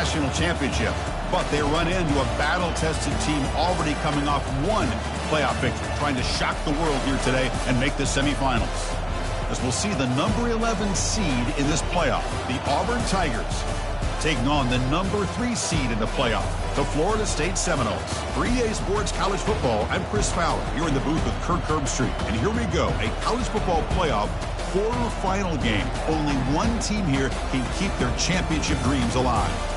national championship. But they run into a battle-tested team already coming off one playoff victory, trying to shock the world here today and make the semifinals. As we'll see the number 11 seed in this playoff, the Auburn Tigers, taking on the number 3 seed in the playoff, the Florida State Seminoles. For EA Sports College Football, I'm Chris Fowler, here in the booth with Kirk Herbstreit. And here we go, a college football playoff quarterfinal game. Only one team here can keep their championship dreams alive.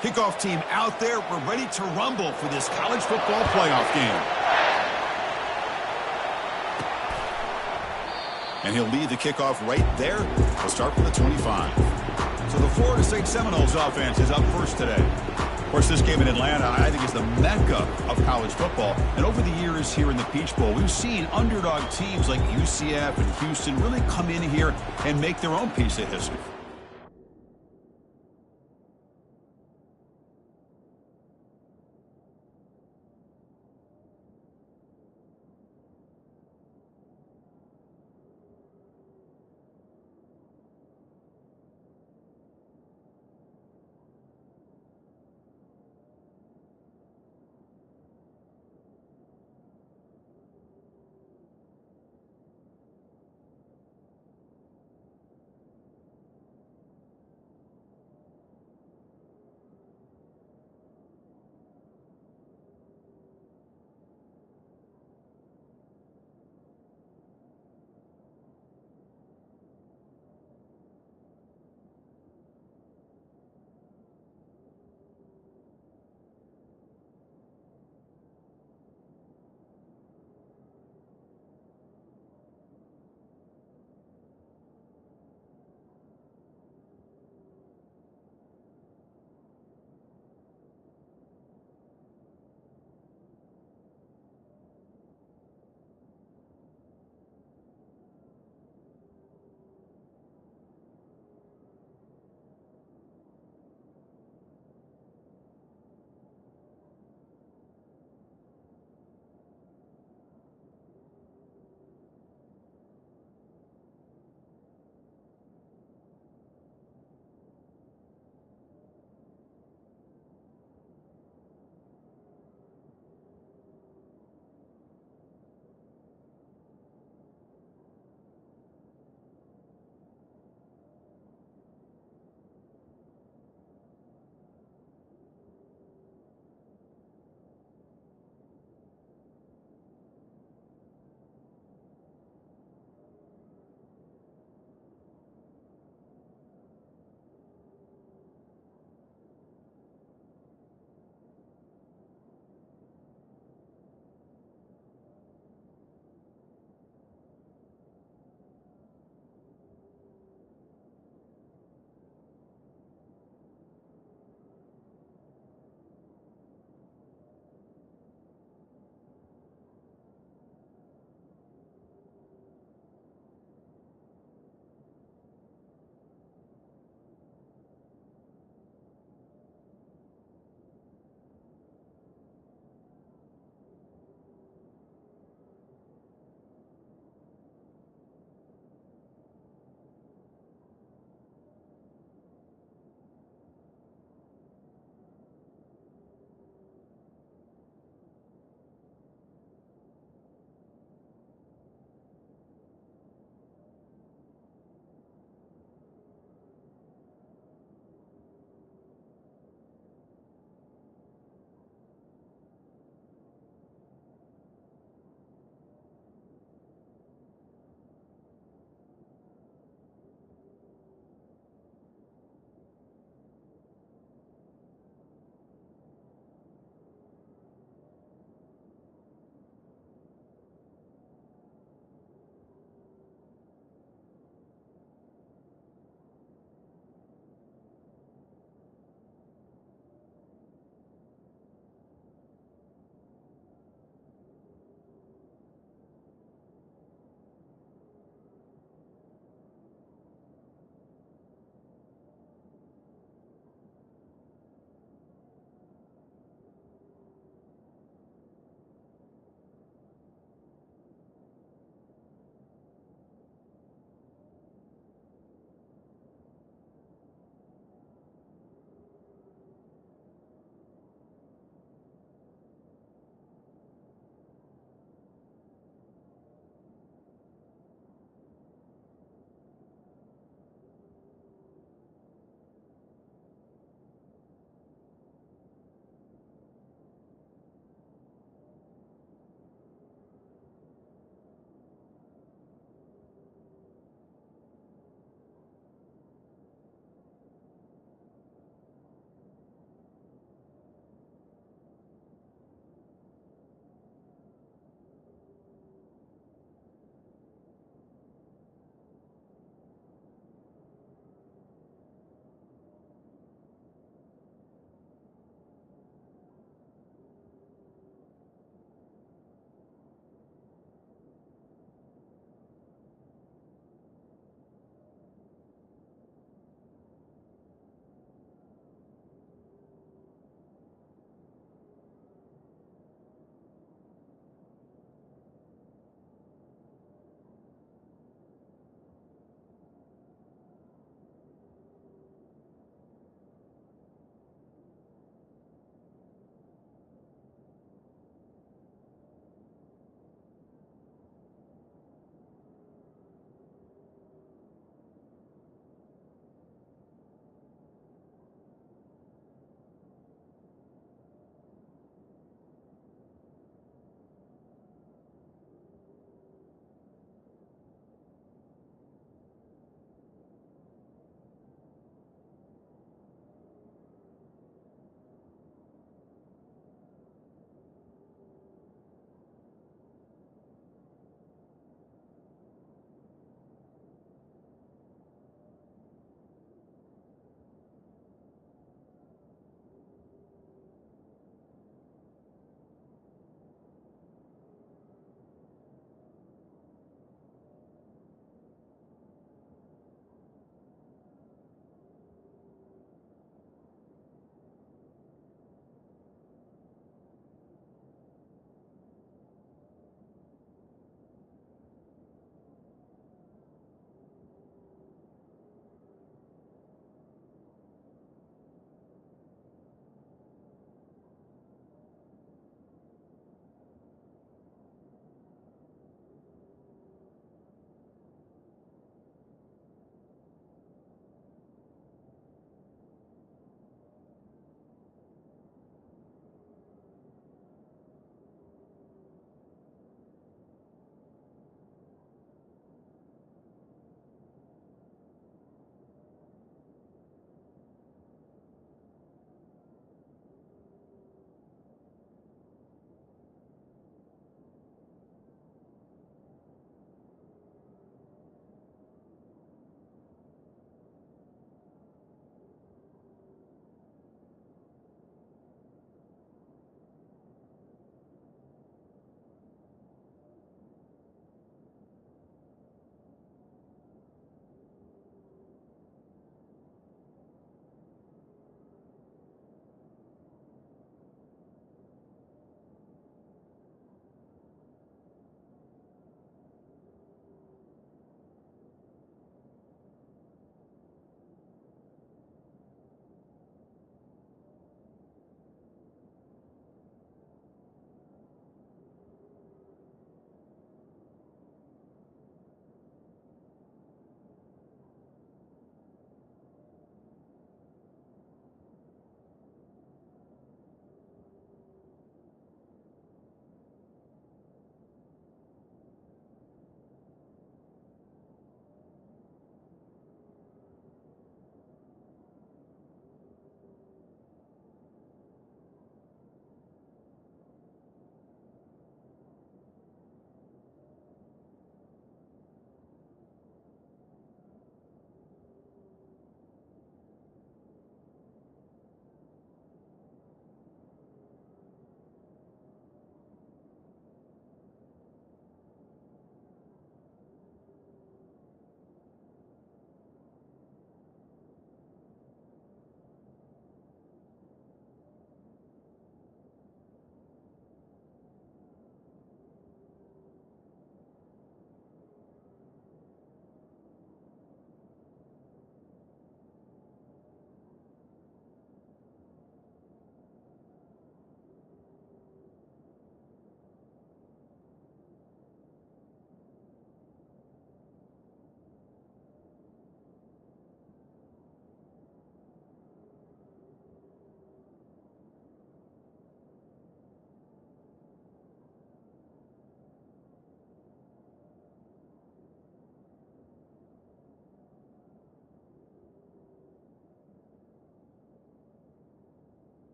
Kickoff team out there. We're ready to rumble for this college football playoff game. And he'll lead the kickoff right there. We'll start from the 25. So the Florida State Seminoles offense is up first today. Of course, this game in Atlanta, I think, is the mecca of college football. And over the years here in the Peach Bowl, we've seen underdog teams like UCF and Houston really come in here and make their own piece of history.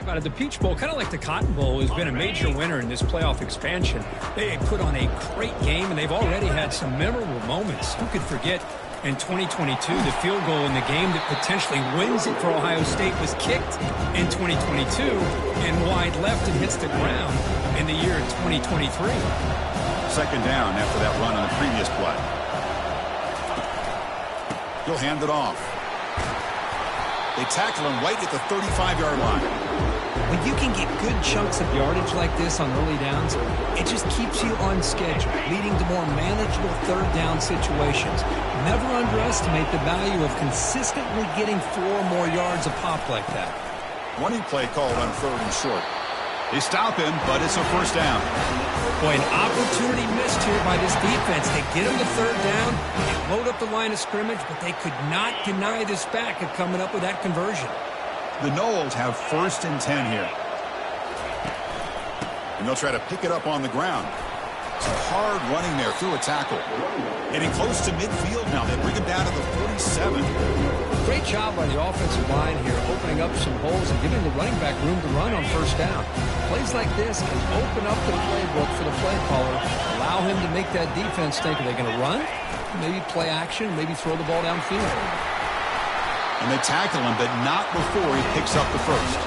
about it, the Peach Bowl, kind of like the Cotton Bowl, has been a major winner in this playoff expansion. They put on a great game, and they've already had some memorable moments. Who could forget in 2022, the field goal in the game that potentially wins it for Ohio State was kicked in 2022 and wide left and hits the ground in the year 2023. Second down after that run on the previous play. He'll hand it off. They tackle him right at the 35-yard line. When you can get good chunks of yardage like this on early downs, it just keeps you on schedule, leading to more manageable third down situations. Never underestimate the value of consistently getting 4 more yards a pop like that. Running play called on 3rd and short. They stop him, but it's a first down. Boy, an opportunity missed here by this defense. They get him to 3rd down, they load up the line of scrimmage, but they could not deny this back of coming up with that conversion. The Noles have 1st and 10 here. And they'll try to pick it up on the ground. Some hard running there through a tackle. Getting close to midfield now. They bring him down to the 47. Great job by the offensive line here, opening up some holes and giving the running back room to run on first down. Plays like this can open up the playbook for the play caller, allow him to make that defense think, are they going to run? Maybe play action, maybe throw the ball downfield. And they tackle him, but not before he picks up the first.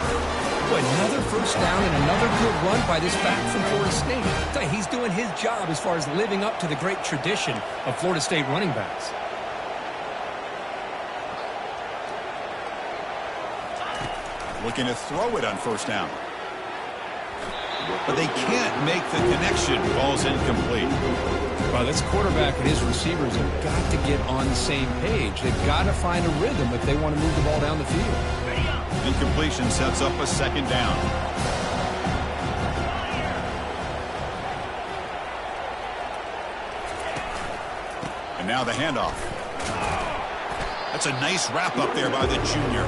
Boy, another first down and another good run by this back from Florida State. He's doing his job as far as living up to the great tradition of Florida State running backs. Looking to throw it on first down. But they can't make the connection. Ball's incomplete. Well, this quarterback and his receivers have got to get on the same page. They've got to find a rhythm if they want to move the ball down the field. Incompletion sets up a second down. And now the handoff. That's a nice wrap up there by the junior.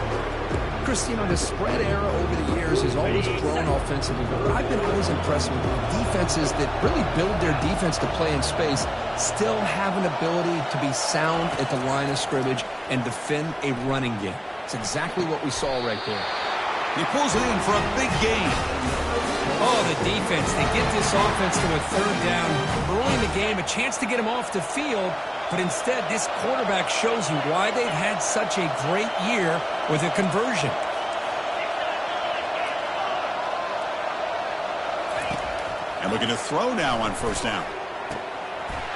Chris, you know, the spread era over the years has always grown offensively, but I've been always impressed with defenses that really build their defense to play in space, still have an ability to be sound at the line of scrimmage and defend a running game. It's exactly what we saw right there. He pulls it in for a big gain. Oh, the defense. They get this offense to a 3rd down early in the game, a chance to get him off the field. But instead, this quarterback shows you why they've had such a great year with a conversion. And looking to throw now on first down.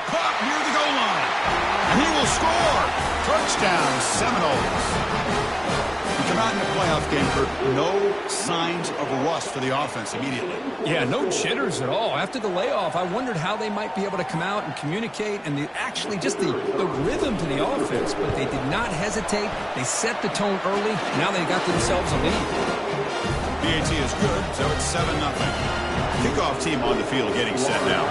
Caught near the goal line. And he will score. Touchdown, Seminoles. We come out in the playoff game for no signs of rust for the offense immediately. Yeah, no jitters at all. After the layoff, I wondered how they might be able to come out and communicate and actually just the rhythm to the offense. But they did not hesitate. They set the tone early. Now they got themselves a lead. PAT is good, so it's 7-0. Kickoff team on the field getting set now.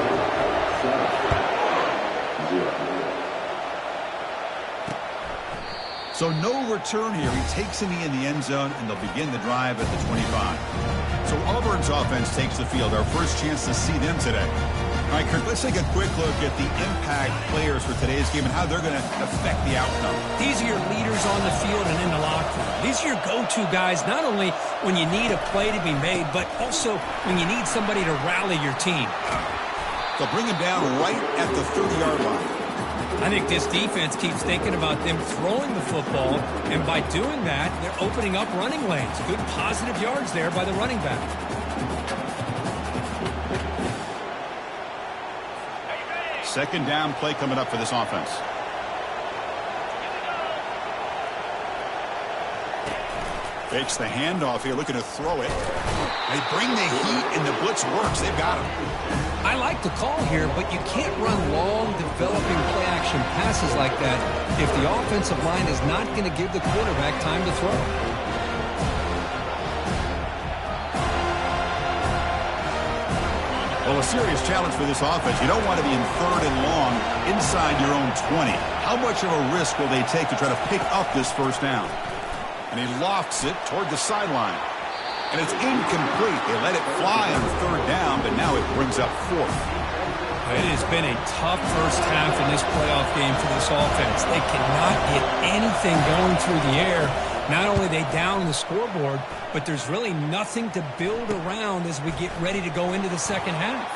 So no return here. He takes a knee in the end zone, and they'll begin the drive at the 25. So Auburn's offense takes the field. Our first chance to see them today. All right, Kurt, let's take a quick look at the impact players for today's game and how they're going to affect the outcome. These are your leaders on the field and in the locker room. These are your go-to guys, not only when you need a play to be made, but also when you need somebody to rally your team. They'll bring him down right at the 30-yard line. I think this defense keeps thinking about them throwing the football, and by doing that, they're opening up running lanes. Good positive yards there by the running back. Second down play coming up for this offense. Fakes the handoff here, looking to throw it. They bring the heat, and the blitz works. They've got him. I like the call here, but you can't run long, developing play-action passes like that if the offensive line is not going to give the quarterback time to throw. Well, a serious challenge for this offense. You don't want to be in 3rd and long inside your own 20. How much of a risk will they take to try to pick up this first down? And he lofts it toward the sideline. And it's incomplete. They let it fly on 3rd down, but now it brings up 4th. It has been a tough first half in this playoff game for this offense. They cannot get anything going through the air. Not only are they down on the scoreboard, but there's really nothing to build around as we get ready to go into the second half.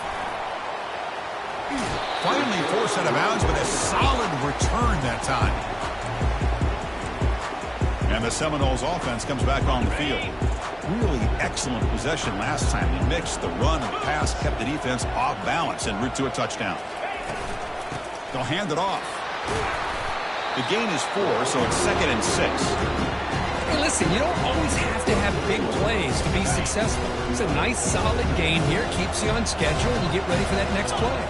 Finally forced out of bounds with a solid return that time. And the Seminoles offense comes back on the field. Really excellent possession last time. They mixed the run and the pass, kept the defense off balance en route to a touchdown. They'll hand it off. The gain is 4, so it's 2nd and 6. Hey, listen, you don't always have to have big plays to be successful. It's a nice, solid gain here. Keeps you on schedule, and you get ready for that next play.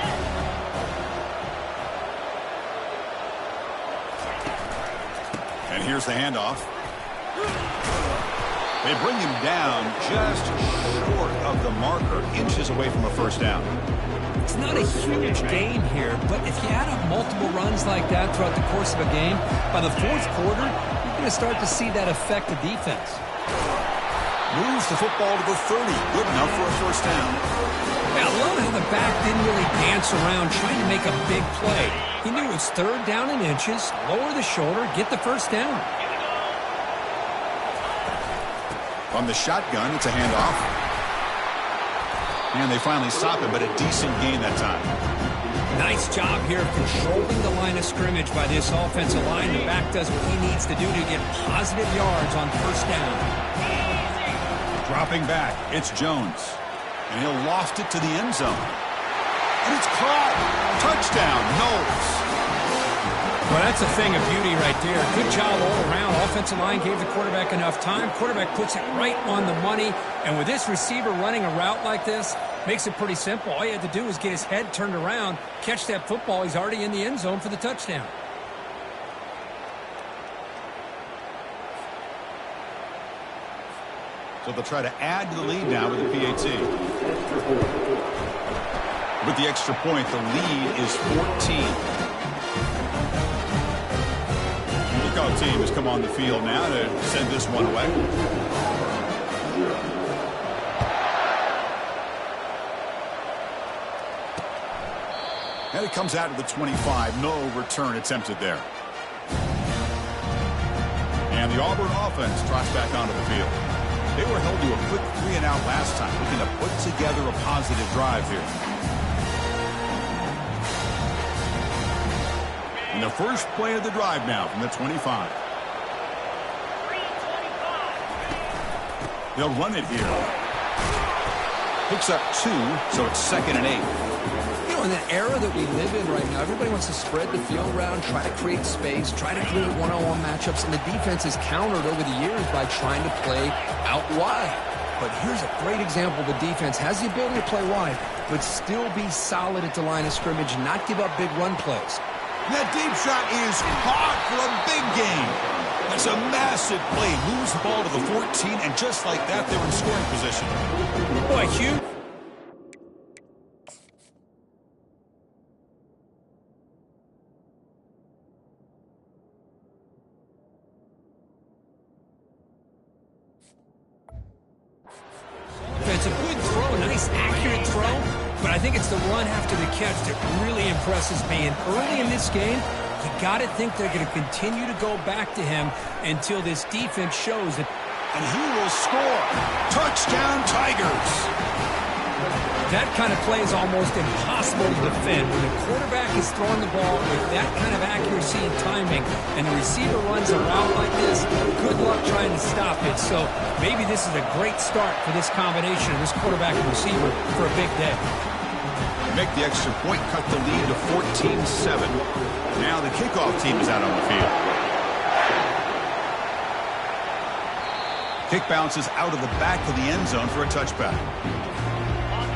And here's the handoff. They bring him down just short of the marker, inches away from a first down. It's not a huge gain here, but if you add up multiple runs like that throughout the course of a game, by the fourth quarter, you're going to start to see that affect the defense. Moves the football to the 30. Good enough for a first down. Yeah, I love how the back didn't really dance around trying to make a big play. He knew it was 3rd down in inches, lower the shoulder, get the first down. From the shotgun, it's a handoff. And they finally stop him, but a decent gain that time. Nice job here of controlling the line of scrimmage by this offensive line. The back does what he needs to do to get positive yards on first down. Dropping back, it's Jones. And he'll loft it to the end zone. And it's caught. Touchdown, Knowles. Well, that's a thing of beauty right there. Good job all around. Offensive line gave the quarterback enough time. Quarterback puts it right on the money. And with this receiver running a route like this, makes it pretty simple. All you had to do was get his head turned around, catch that football. He's already in the end zone for the touchdown. So they'll try to add to the lead now with the PAT. With the extra point, the lead is 14. Kickoff team has come on the field now to send this one away. And it comes out of the 25. No return attempted there. And the Auburn offense trots back onto the field. They were held to a quick 3-and-out last time, looking to put together a positive drive here. And the first play of the drive now from the 25. They'll run it here. Picks up 2, so it's 2nd and 8. You know, in the era that we live in right now, everybody wants to spread the field around, try to create space, try to create one-on-one matchups, and the defense has countered over the years by trying to play out wide. But here's a great example. The defense has the ability to play wide, but still be solid at the line of scrimmage, not give up big run plays. That deep shot is caught for a big gain. That's a massive play. Moves the ball to the 14, and just like that, they're in scoring position. Boy, Hugh. It's a good throw, a nice accurate throw, but I think it's the run after the catch that really impresses me. And early in this game, you got to think they're going to continue to go back to him until this defense shows that. And he will score. Touchdown, Tigers. That kind of play is almost impossible to defend. When the quarterback is throwing the ball with that kind of accuracy and timing, and the receiver runs a route like this, good luck trying to stop it. So maybe this is a great start for this combination of this quarterback and receiver for a big day. Make the extra point, cut the lead to 14-7. Now the kickoff team is out on the field. Kick bounces out of the back of the end zone for a touchback.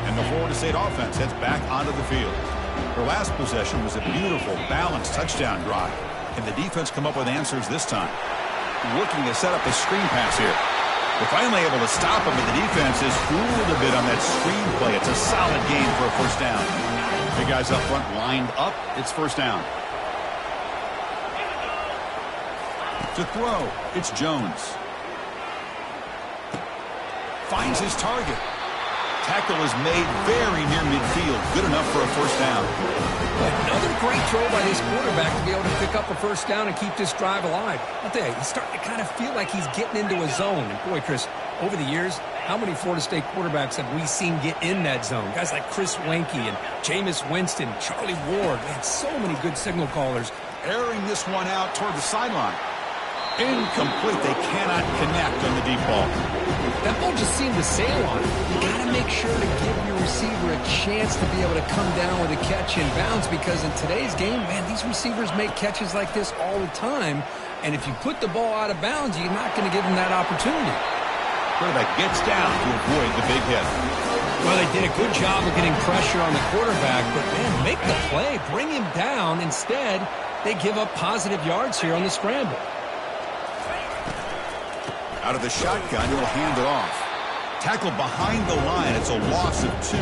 And the Florida State offense heads back onto the field. Their last possession was a beautiful, balanced touchdown drive. Can the defense come up with answers this time? Looking to set up a screen pass here. They're finally able to stop him, but the defense is fooled a bit on that screen play. It's a solid gain for a first down. The guys up front lined up. It's first down. To throw, it's Jones. Finds his target. Tackle is made very near midfield. Good enough for a first down. Another great throw by this quarterback to be able to pick up a first down and keep this drive alive. I'll tell you, he's starting to kind of feel like he's getting into a zone. And boy, Chris, over the years, how many Florida State quarterbacks have we seen get in that zone? Guys like Chris Weinke and Jameis Winston, Charlie Ward. Man, so many good signal callers. Airing this one out toward the sideline. Incomplete. They cannot connect on the deep ball. That ball just seemed to sail on it. You got to make sure to give your receiver a chance to be able to come down with a catch in bounds, because in today's game, man, these receivers make catches like this all the time. And if you put the ball out of bounds, you're not going to give them that opportunity. Quarterback gets down to avoid the big hit. Well, they did a good job of getting pressure on the quarterback, but, man, make the play. Bring him down. Instead, they give up positive yards here on the scramble. Out of the shotgun, he'll hand it off. Tackle behind the line. It's a loss of 2.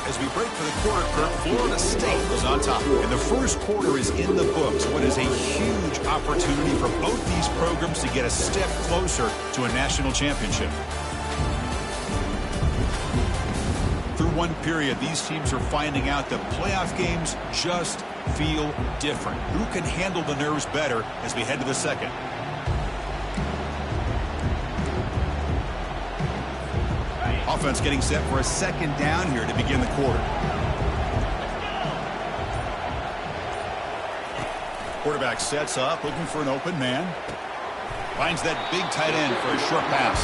As we break for the quarter, Florida State was on top. And the first quarter is in the books. What is a huge opportunity for both these programs to get a step closer to a national championship. Through one period, these teams are finding out that playoff games just feel different. Who can handle the nerves better as we head to the second? Offense getting set for a second down here to begin the quarter. Quarterback sets up, looking for an open man. Finds that big tight end for a short pass.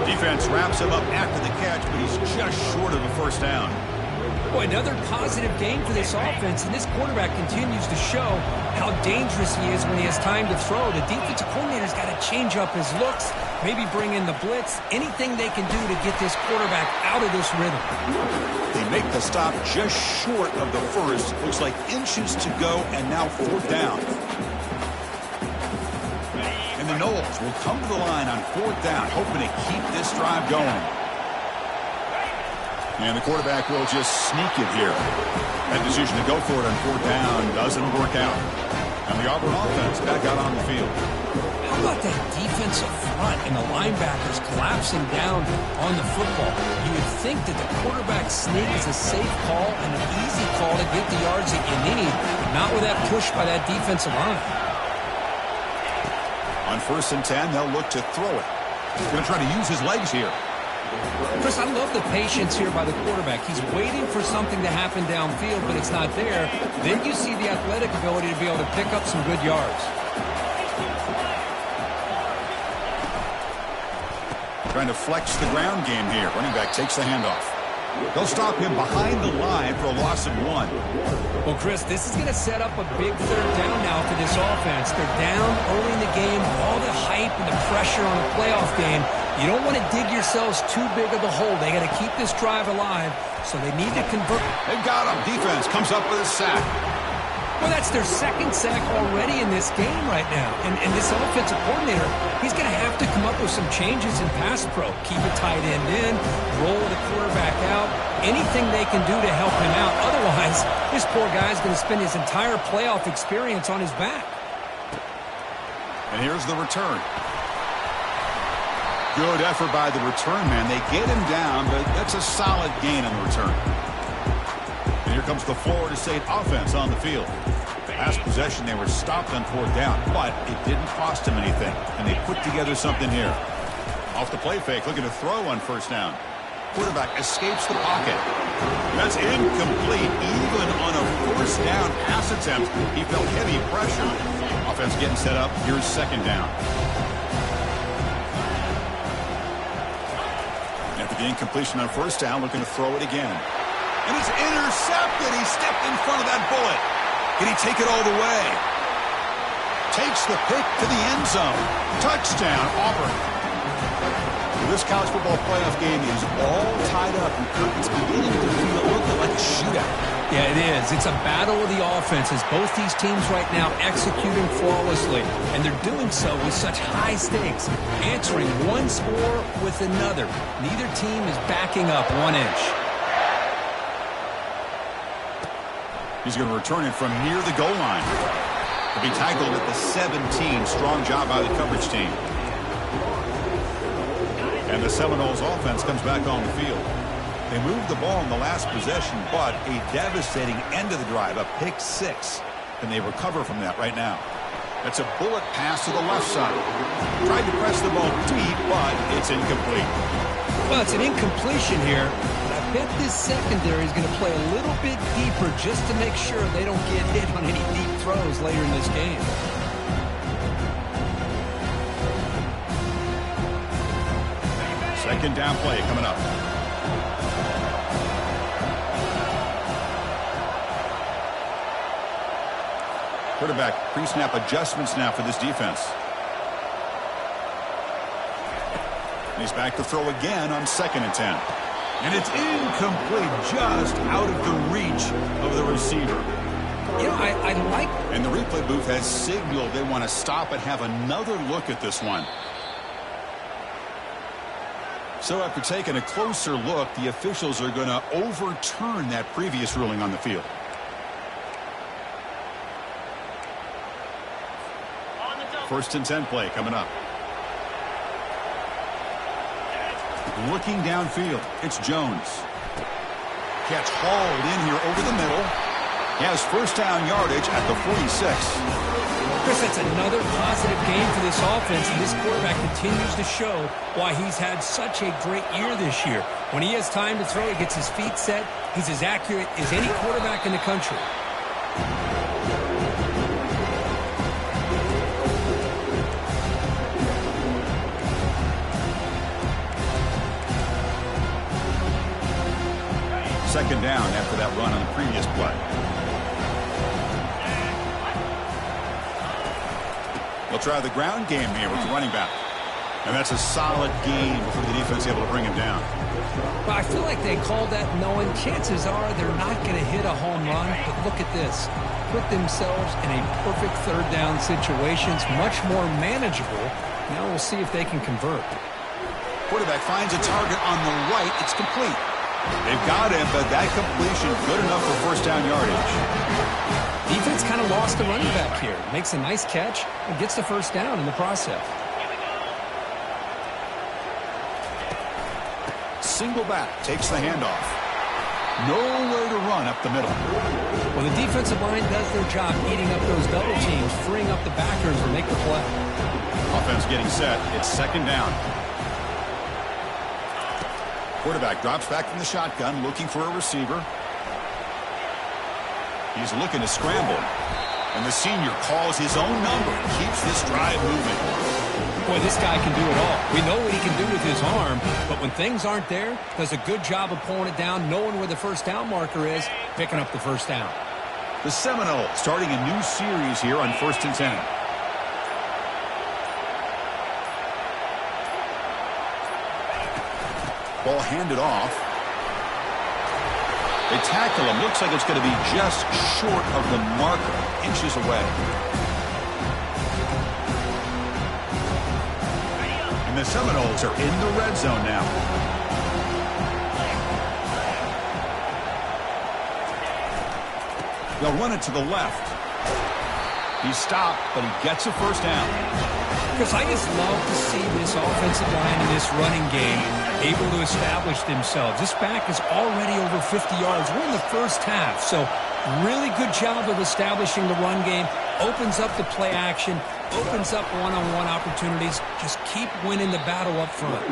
Defense wraps him up after the catch, but he's just short of a first down. Boy, another positive game for this offense, and this quarterback continues to show how dangerous he is when he has time to throw. The defensive coordinator's got to change up his looks, maybe bring in the blitz, anything they can do to get this quarterback out of this rhythm. They make the stop just short of the first. Looks like inches to go, and now fourth down. The Noles will come to the line on fourth down, hoping to keep this drive going. And the quarterback will just sneak it here. That decision to go for it on fourth down doesn't work out. And the Auburn offense back out on the field. How about that defensive front and the linebackers collapsing down on the football? You would think that the quarterback sneak is a safe call and an easy call to get the yards that you need, but not with that push by that defensive line. On 1st and 10, they'll look to throw it. He's going to try to use his legs here. Chris, I love the patience here by the quarterback. He's waiting for something to happen downfield, but it's not there. Then you see the athletic ability to be able to pick up some good yards. Trying to flex the ground game here. Running back takes the handoff. They'll stop him behind the line for a loss of 1. Well, Chris, this is going to set up a big third down now for this offense. They're down early in the game, all the hype and the pressure on a playoff game. You don't want to dig yourselves too big of a hole. They got to keep this drive alive, so they need to convert. They've got him. Defense comes up with a sack. Well, that's their second sack already in this game right now. And this offensive coordinator, he's going to have to come up with some changes in pass pro. Keep a tight end in, roll the quarterback out, anything they can do to help him out. Otherwise, this poor guy's going to spend his entire playoff experience on his back. And here's the return. Good effort by the return man. They get him down, but that's a solid gain on the return. And here comes the Florida State offense on the field. Last possession, they were stopped on fourth down, but it didn't cost them anything. And they put together something here. Off the play fake, looking to throw on first down. Quarterback escapes the pocket. That's incomplete. Even on a first down pass attempt, he felt heavy pressure. Offense getting set up. Here's second down. After the incompletion on first down, looking to throw it again. And it's intercepted. He stepped in front of that bullet. Can he take it all the way? Takes the pick to the end zone. Touchdown, Auburn. This college football playoff game is all tied up, and curtains beginning to feel a little like a shootout. Yeah, it is. It's a battle of the offenses. Both these teams right now executing flawlessly, and they're doing so with such high stakes, answering one score with another. Neither team is backing up 1 inch. He's going to return it from near the goal line. To be tackled at the 17. Strong job by the coverage team. And the Seminoles offense comes back on the field. They moved the ball in the last possession, but a devastating end of the drive, a pick six. And they recover from that right now. That's a bullet pass to the left side. Tried to press the ball deep, but it's incomplete. Well, it's an incompletion here. But I bet this secondary is going to play a little bit deeper just to make sure they don't get hit on any deep throws later in this game. Second down play coming up. Quarterback pre-snap adjustments now for this defense. And he's back to throw again on 2nd and 10. And it's incomplete, just out of the reach of the receiver. You know, I like... And the replay booth has signaled they want to stop and have another look at this one. So after taking a closer look, the officials are going to overturn that previous ruling on the field. First and 10 play coming up. Looking downfield, it's Jones. Catch hauled in here over the middle. He has first down yardage at the 46. Chris, that's another positive game for this offense, and this quarterback continues to show why he's had such a great year this year. When he has time to throw, he gets his feet set. He's as accurate as any quarterback in the country. Second down after that run on the previous play. They'll try the ground game here with the running back. And that's a solid game before the defense able to bring him down. Well, I feel like they called that knowing chances are they're not going to hit a home run. But look at this. Put themselves in a perfect third down situation. It's much more manageable. Now we'll see if they can convert. Quarterback finds a target on the right. It's complete. They've got him, but that completion good enough for first down yardage. Defense kind of lost the running back here. Makes a nice catch and gets the first down in the process. Single back takes the handoff. Nowhere to run up the middle. Well, the defensive line does their job eating up those double teams, freeing up the backers to make the play. Offense getting set. It's second down. Quarterback drops back from the shotgun, looking for a receiver. He's looking to scramble. And the senior calls his own number and keeps this drive moving. Boy, this guy can do it all. We know what he can do with his arm, but when things aren't there, does a good job of pulling it down, knowing where the first down marker is, picking up the first down. The Seminoles starting a new series here on 1st and 10. Ball handed off. They tackle him. Looks like it's going to be just short of the marker, inches away. And the Seminoles are in the red zone now. They'll run it to the left. He's stopped, but he gets a first down. Chris, I just love to see this offensive line in this running game able to establish themselves. This back is already over 50 yards. We're in the first half, so really good job of establishing the run game. Opens up the play action, opens up one-on-one opportunities. Just keep winning the battle up front.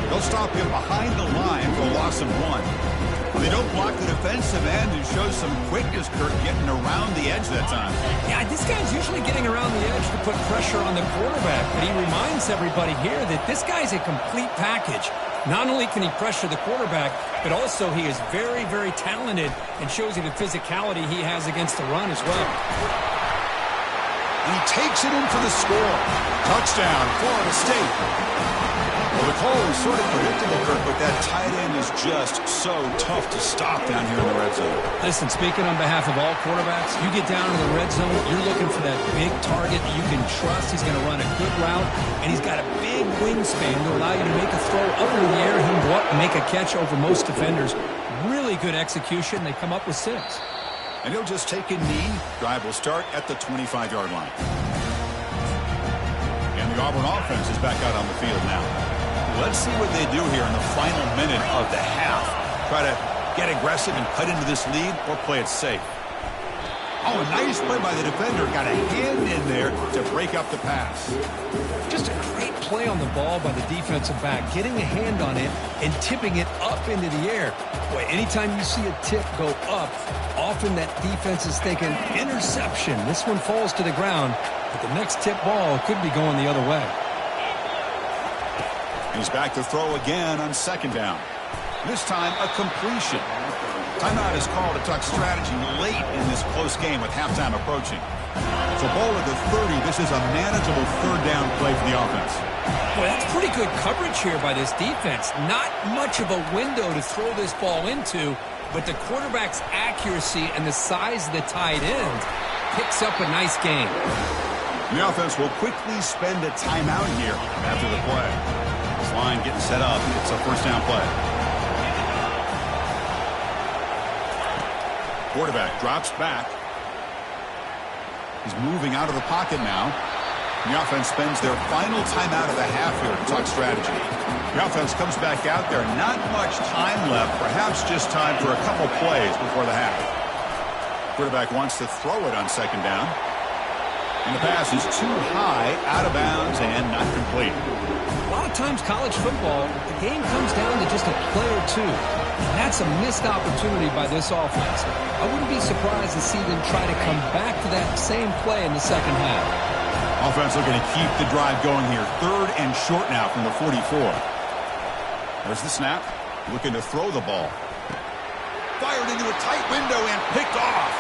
They'll stop him behind the line for a loss of 1. They don't block the defensive end and show some quickness, Kurt, getting around the edge that time. Yeah, this guy's usually getting around the edge to put pressure on the quarterback, but he reminds everybody here that this guy's a complete package. Not only can he pressure the quarterback, but also he is very, very talented and shows you the physicality he has against the run as well. And he takes it in for the score. Touchdown, Florida State. Well, the call is sort of predictable, Kurt, but that tight end is just so tough to stop down here in the red zone. Listen, speaking on behalf of all quarterbacks, you get down to the red zone, you're looking for that big target that you can trust. He's going to run a good route, and he's got a big wingspan to allow you to make a throw up in the air. He can make a catch over most defenders. Really good execution. They come up with 6. And he'll just take a knee. Drive will start at the 25-yard line. And the Auburn offense is back out on the field now. Let's see what they do here in the final minute of the half. Try to get aggressive and cut into this lead or play it safe. Oh, a nice play by the defender. Got a hand in there to break up the pass. Just a great play on the ball by the defensive back, getting a hand on it and tipping it up into the air. Boy, anytime you see a tip go up, often that defense is thinking interception. This one falls to the ground, but the next tip ball could be going the other way. He's back to throw again on second down. This time, a completion. Timeout is called to talk strategy late in this close game with halftime approaching. So ball at the 30. This is a manageable third down play for the offense. Well, that's pretty good coverage here by this defense. Not much of a window to throw this ball into, but the quarterback's accuracy and the size of the tight end picks up a nice game. The offense will quickly spend a timeout here after the play. This line getting set up. It's a first down play. Quarterback drops back. He's moving out of the pocket now. The offense spends their final timeout of the half here to talk strategy. The offense comes back out there. Not much time left. Perhaps just time for a couple plays before the half. Quarterback wants to throw it on second down. And the pass is too high, out of bounds, and not complete. A lot of times college football, the game comes down to just a play or two. And that's a missed opportunity by this offense. I wouldn't be surprised to see them try to come back to that same play in the second half. Offense looking to keep the drive going here. Third and short now from the 44. There's the snap. Looking to throw the ball. Fired into a tight window and picked off.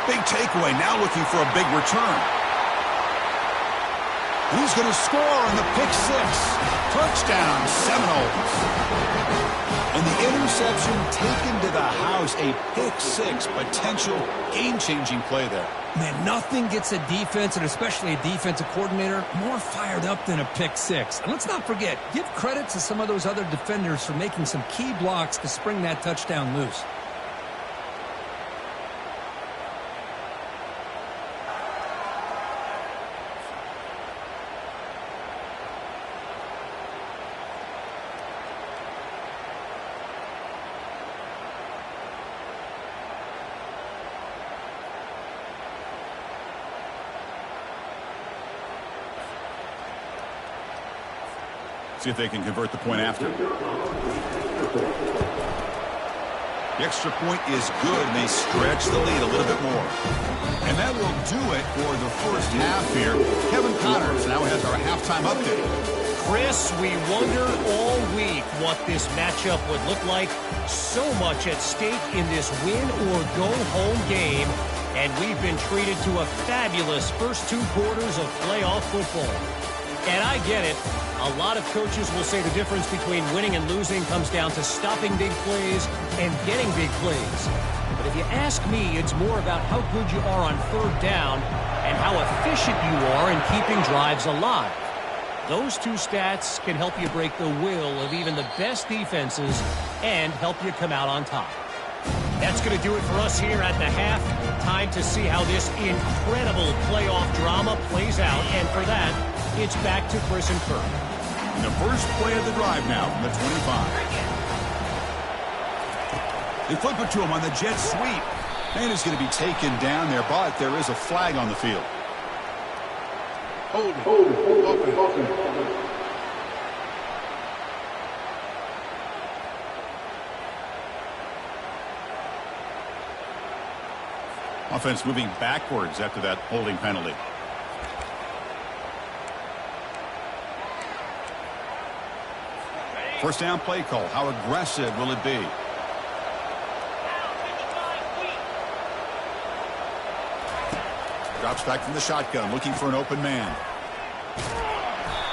Big takeaway. Now looking for a big return. He's going to score on the pick six. Touchdown, Seminoles. And the interception taken to the house. A pick six. Potential game-changing play there. Man, nothing gets a defense, and especially a defensive coordinator, more fired up than a pick six. And let's not forget, give credit to some of those other defenders for making some key blocks to spring that touchdown loose. See if they can convert the point after. The extra point is good, and they stretch the lead a little bit more. And that will do it for the first half here. Kevin Connors now has our halftime update. Chris, we wondered all week what this matchup would look like. So much at stake in this win-or-go-home game, and we've been treated to a fabulous first two quarters of playoff football. And I get it. A lot of coaches will say the difference between winning and losing comes down to stopping big plays and getting big plays. But if you ask me, it's more about how good you are on third down and how efficient you are in keeping drives alive. Those two stats can help you break the will of even the best defenses and help you come out on top. That's going to do it for us here at the half. Time to see how this incredible playoff drama plays out. And for that, it's back to Chris and Kirk. The first play of the drive now from the 25. They flip it to him on the jet sweep. Man is going to be taken down there, but there is a flag on the field. Hold. Offense moving backwards after that holding penalty. First down play call. How aggressive will it be? Drops back from the shotgun, looking for an open man.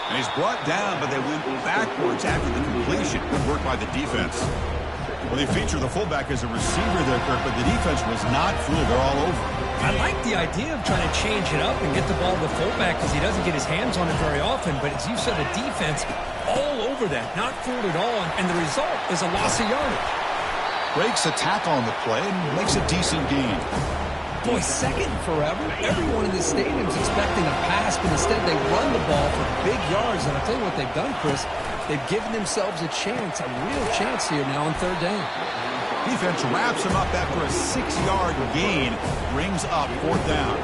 And he's brought down, but they went backwards after the completion. Good work by the defense. Well, they feature the fullback as a receiver there, Kirk, but the defense was not fooled. They're all over. I like the idea of trying to change it up and get the ball to the fullback because he doesn't get his hands on it very often. But as you said, the defense all over that, not fooled at all, and the result is a loss of yardage. Breaks a tackle on the play and makes a decent gain. Boy, second and forever. Everyone in this stadium is expecting a pass, but instead they run the ball for big yards. And I'll tell you what they've done, Chris. They've given themselves a chance, a real chance here now on third down. Defense wraps him up after a 6-yard gain. Brings up fourth down.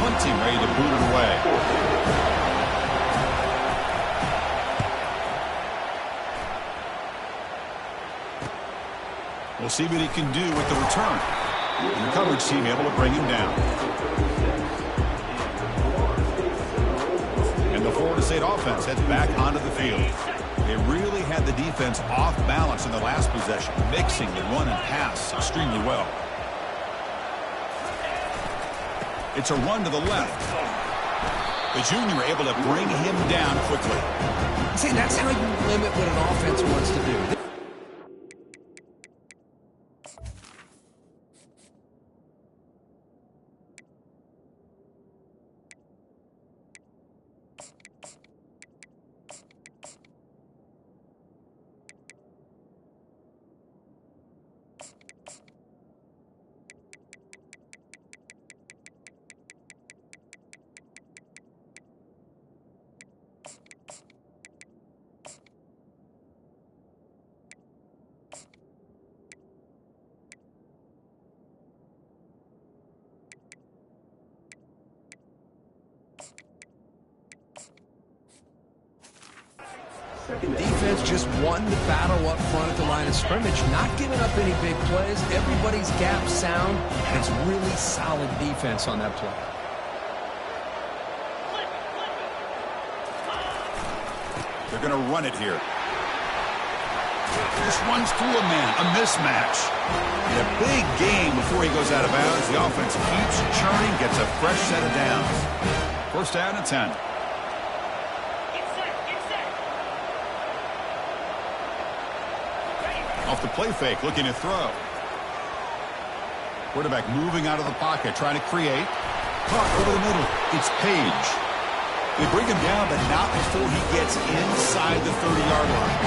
Hunting ready to boot it away. We'll see what he can do with the return. And the coverage team able to bring him down. And the Florida State offense heads back onto the field. They really had the defense off balance in the last possession, mixing the run and pass extremely well. It's a run to the left. The junior able to bring him down quickly. See, that's how you limit what an offense wants to do. Defense just won the battle up front at the line of scrimmage, not giving up any big plays. Everybody's gap sound, and it's really solid defense on that play. They're going to run it here. Just runs through a man, a mismatch. And a big gain before he goes out of bounds. The offense keeps churning, gets a fresh set of downs. First down and 10. Off the play fake, looking to throw. Quarterback moving out of the pocket, trying to create. Caught over the middle. It's Page. They bring him down, but not before he gets inside the 30-yard line.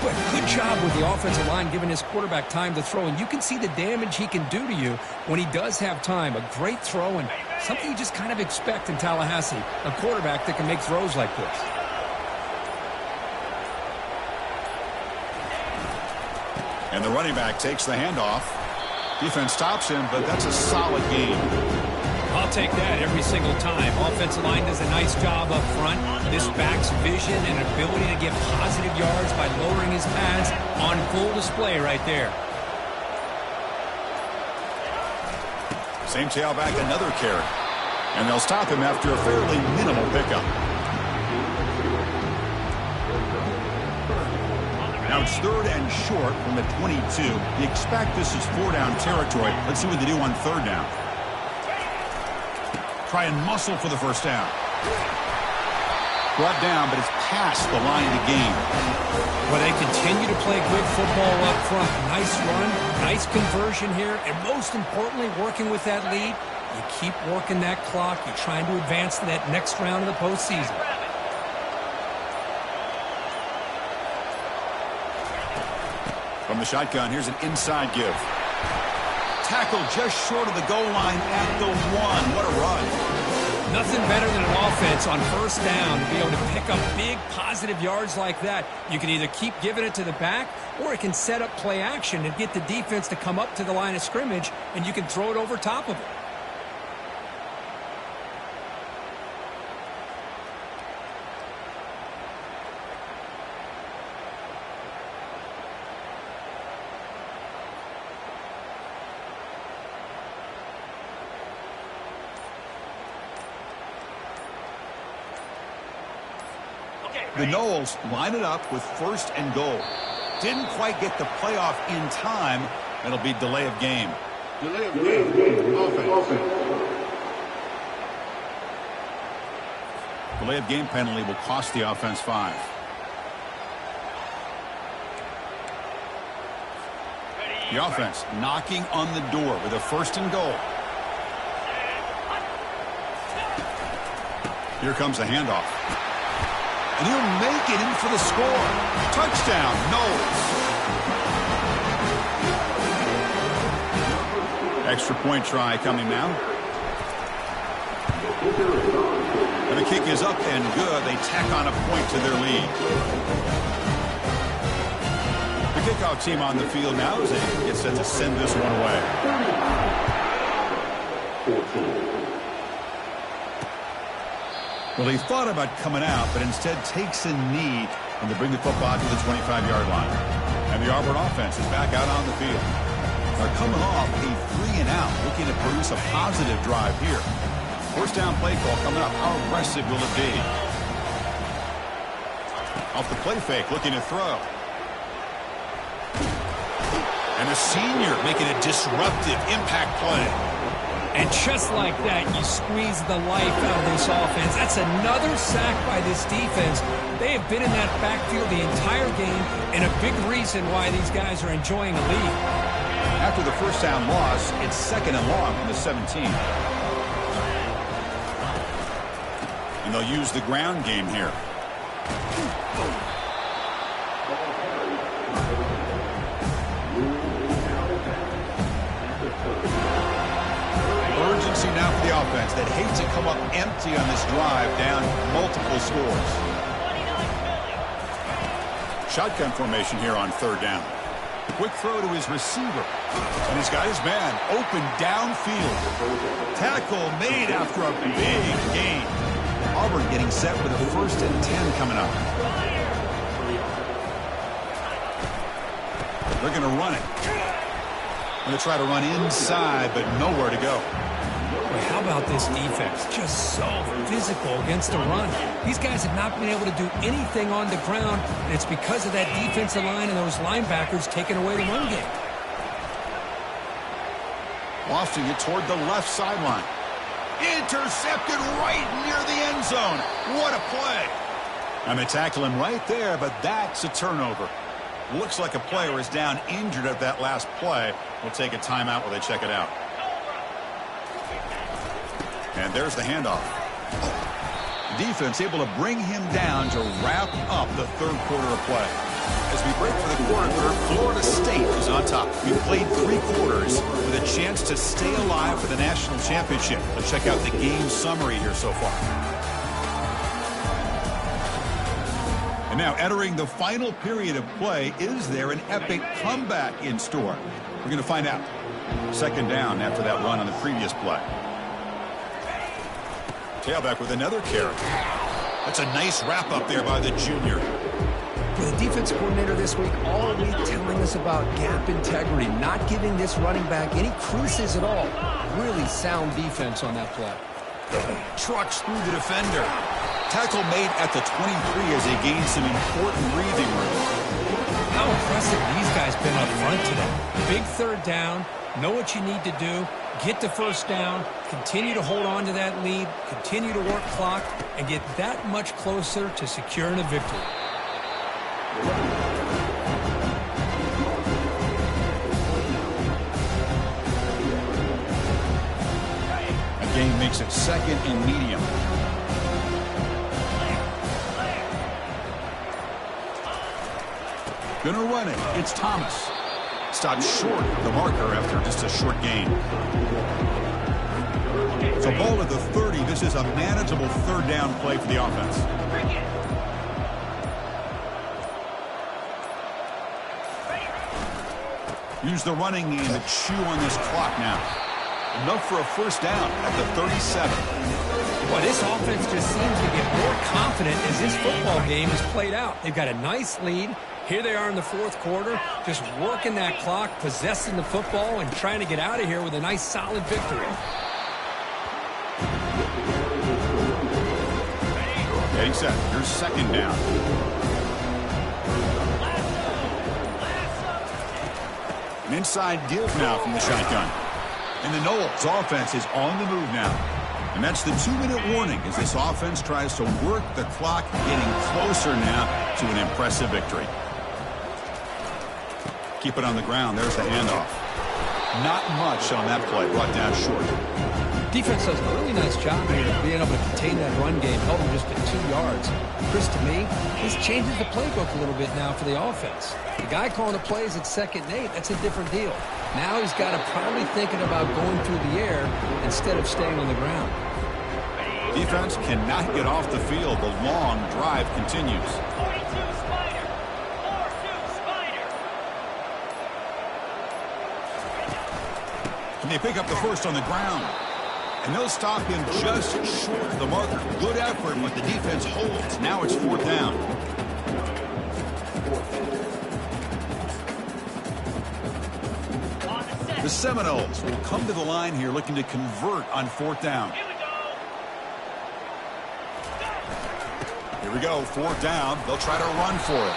But good job with the offensive line giving his quarterback time to throw. And you can see the damage he can do to you when he does have time. A great throw and something you just kind of expect in Tallahassee. A quarterback that can make throws like this. And the running back takes the handoff. Defense stops him, but that's a solid game. I'll take that every single time. Offensive line does a nice job up front. This back's vision and ability to get positive yards by lowering his pads on full display right there. Same tailback, another carry. And they'll stop him after a fairly minimal pickup. Now it's third and short from the 22. You expect this is 4-down territory. Let's see what they do on third down. Try and muscle for the first down. Brought down, but it's past the line to gain. Well, they continue to play good football up front. Nice run, nice conversion here, and most importantly, working with that lead, you keep working that clock. You're trying to advance to that next round of the postseason. From the shotgun, here's an inside give. Tackle just short of the goal line at the 1. What a run. Nothing better than an offense on first down to be able to pick up big positive yards like that. You can either keep giving it to the back, or it can set up play action and get the defense to come up to the line of scrimmage, and you can throw it over top of it. The Noles line it up with first and goal. Didn't quite get the playoff in time. It'll be delay of game. Delay of game. Offense. Delay of game penalty will cost the offense 5. The offense knocking on the door with a first and goal. Here comes the handoff. And he'll make it in for the score. Touchdown, Noles. Extra point try coming now. And the kick is up and good. They tack on a point to their lead. The kickoff team on the field now as they get set to send this one away. Well, he thought about coming out, but instead takes a knee and to bring the football to the 25-yard line. And the Auburn offense is back out on the field. They're coming off a 3-and-out, looking to produce a positive drive here. First down play call coming up. How aggressive will it be? Off the play fake, looking to throw. And a senior making a disruptive impact play. And just like that, you squeeze the life out of this offense. That's another sack by this defense. They have been in that backfield the entire game, and a big reason why these guys are enjoying a lead. After the first down loss, it's 2nd and long from the 17. And they'll use the ground game here. Urgency now for the offense that hates to come up empty on this drive, down multiple scores. Shotgun formation here on 3rd down. Quick throw to his receiver. And he's got his man open downfield. Tackle made after a big gain. Auburn getting set with a 1st and 10 coming up. They're going to run it. Going to try to run inside, but nowhere to go. Well, how about this defense? Just so physical against the run. These guys have not been able to do anything on the ground, and it's because of that defensive line and those linebackers taking away the run game. Lofting it toward the left sideline. Intercepted right near the end zone. What a play. And they tackle him right there, but that's a turnover. Looks like a player is down injured at that last play. We'll take a timeout while they check it out. And there's the handoff. Defense able to bring him down to wrap up the 3rd quarter of play. As we break for the quarter, Florida State is on top. We played 3 quarters with a chance to stay alive for the national championship. Let's check out the game summary here so far. And now entering the final period of play, is there an epic comeback in store? We're going to find out. 2nd down after that run on the previous play. Tailback with another carry. That's a nice wrap up there by the junior. For the defense coordinator this week, all week telling us about gap integrity, not giving this running back any creases at all. Really sound defense on that play. Trucks through the defender. Tackle made at the 23 as they gain some important breathing room. How impressive these guys been up front today. Big 3rd down. Know what you need to do. Get the 1st down. Continue to hold on to that lead. Continue to work clock and get that much closer to securing a victory. A gain makes it 2nd and medium. Gonna run it. It's Thomas. Stopped short of the marker after just a short gain. So ball at the 30. This is a manageable 3rd down play for the offense. Use the running game to chew on this clock now. Enough for a 1st down at the 37. Well, this offense just seems to get more confident as this football game is played out. They've got a nice lead. Here they are in the 4th quarter, just working that clock, possessing the football, and trying to get out of here with a nice, solid victory. Getting set. Here's 2nd down. An inside give now from the shotgun. And the Noles offense is on the move now. And that's the 2-minute warning as this offense tries to work the clock, getting closer now to an impressive victory. Keep it on the ground. There's the handoff. Not much on that play. Brought down short. Defense does a really nice job here of being able to contain that run game, held them just at 2 yards. Chris, to me, this changes the playbook a little bit now for the offense. The guy calling the plays at 2nd and 8, that's a different deal. Now he's got to probably thinking about going through the air instead of staying on the ground. Defense cannot get off the field. The long drive continues. 42 Spider. 4-2 Spider. And they pick up the first on the ground. And they'll stop him just short of the marker. Good effort, but the defense holds. Now it's 4th down. The Seminoles will come to the line here looking to convert on 4th down. Here we go, 4th down. They'll try to run for it.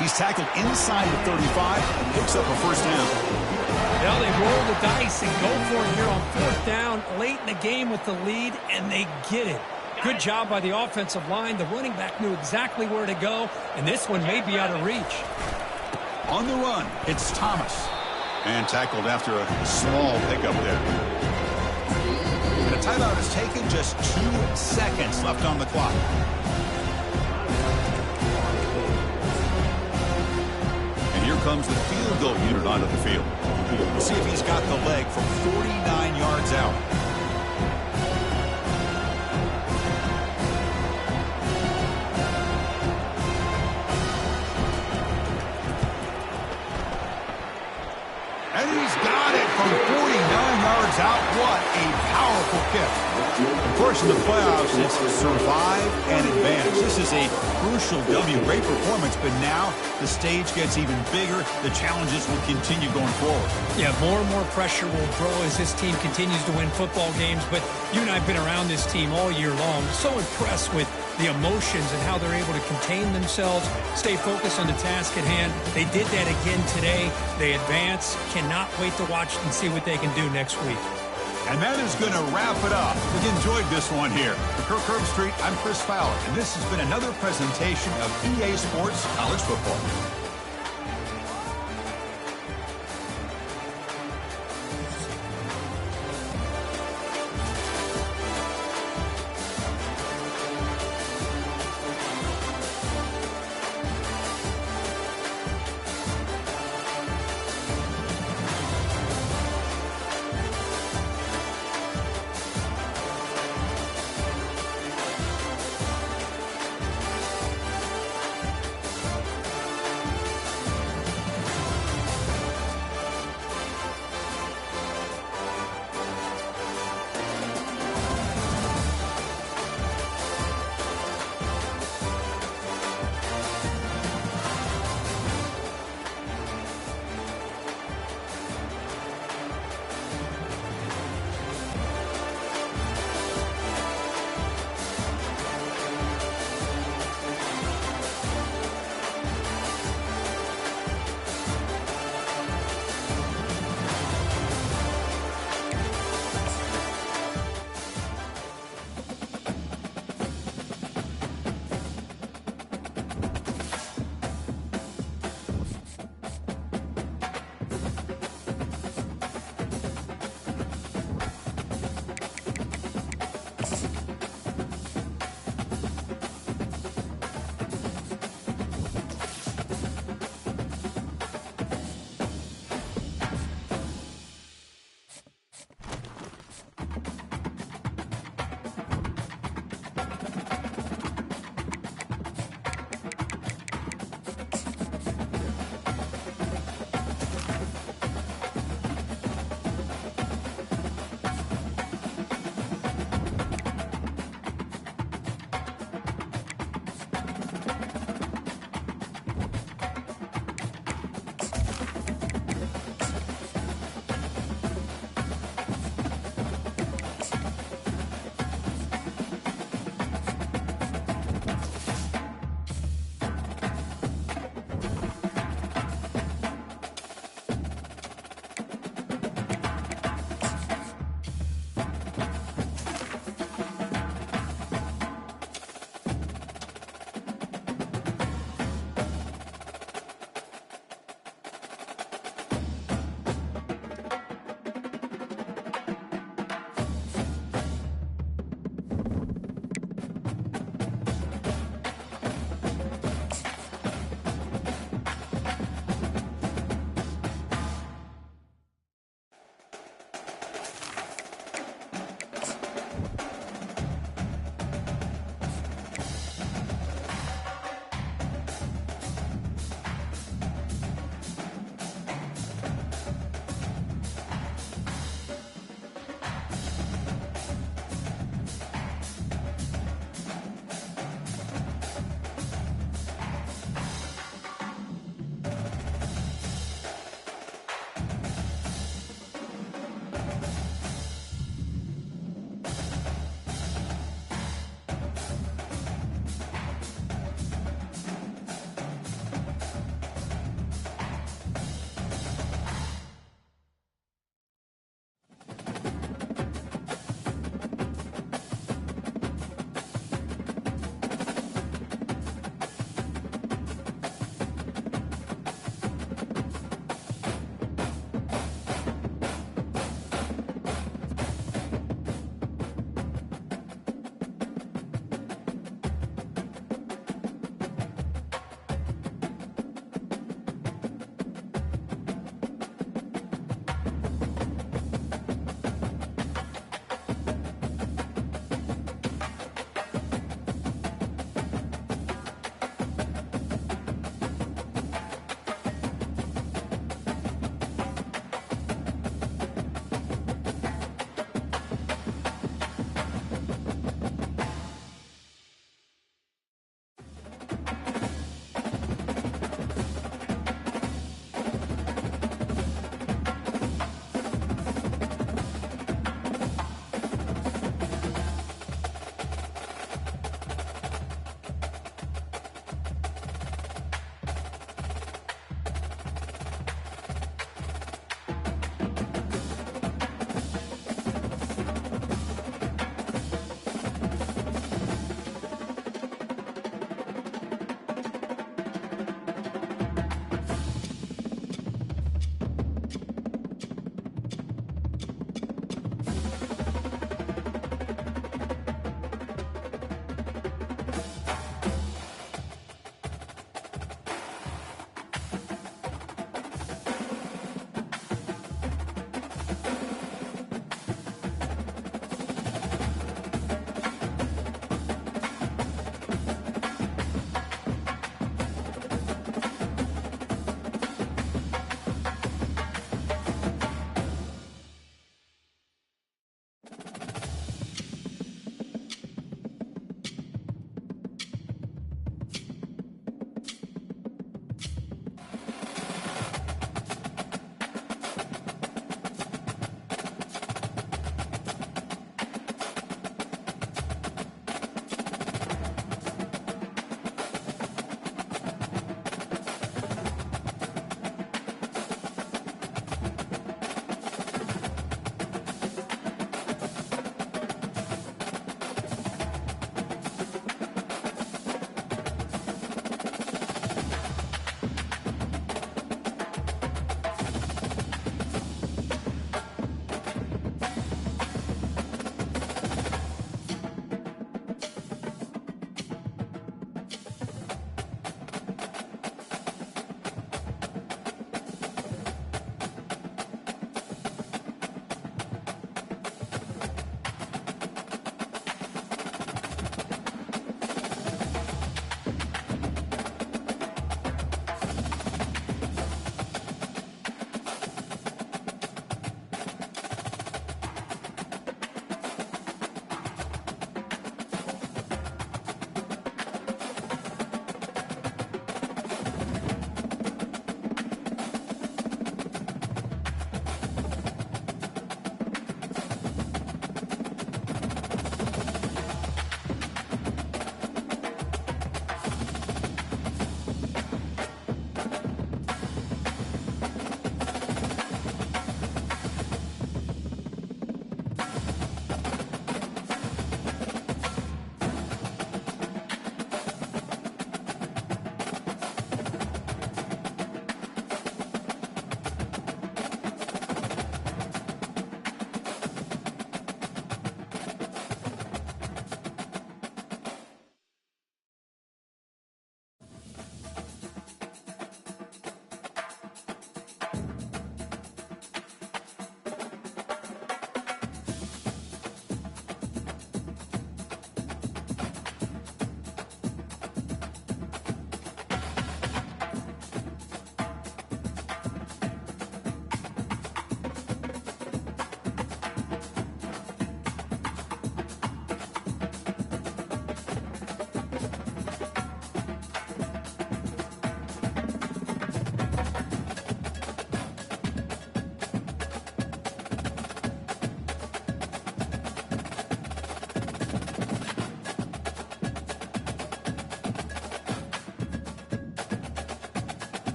He's tackled inside the 35 and picks up a first down. Now they roll the dice and go for it here on 4th down, late in the game with the lead, and they get it. Good job by the offensive line. The running back knew exactly where to go, and this one may be out of reach. On the run, it's Thomas. And tackled after a small pickup there. And a timeout is taken, just 2 seconds left on the clock. And here comes the field goal unit onto the field. We'll see if he's got the leg from 49 yards out. And he's got it from 49 yards out. What a powerful kick. Of course, in the playoffs, it's survive and advance. This is a crucial W. Great performance, but now the stage gets even bigger. The challenges will continue going forward. Yeah, more and more pressure will grow as this team continues to win football games, but you and I have been around this team all year long. So impressed with the emotions and how they're able to contain themselves, stay focused on the task at hand. They did that again today. They advance. Cannot wait to watch and see what they can do next week. And that is going to wrap it up. We enjoyed this one here. For Kirk Herbstreit, I'm Chris Fowler, and this has been another presentation of EA Sports College Football.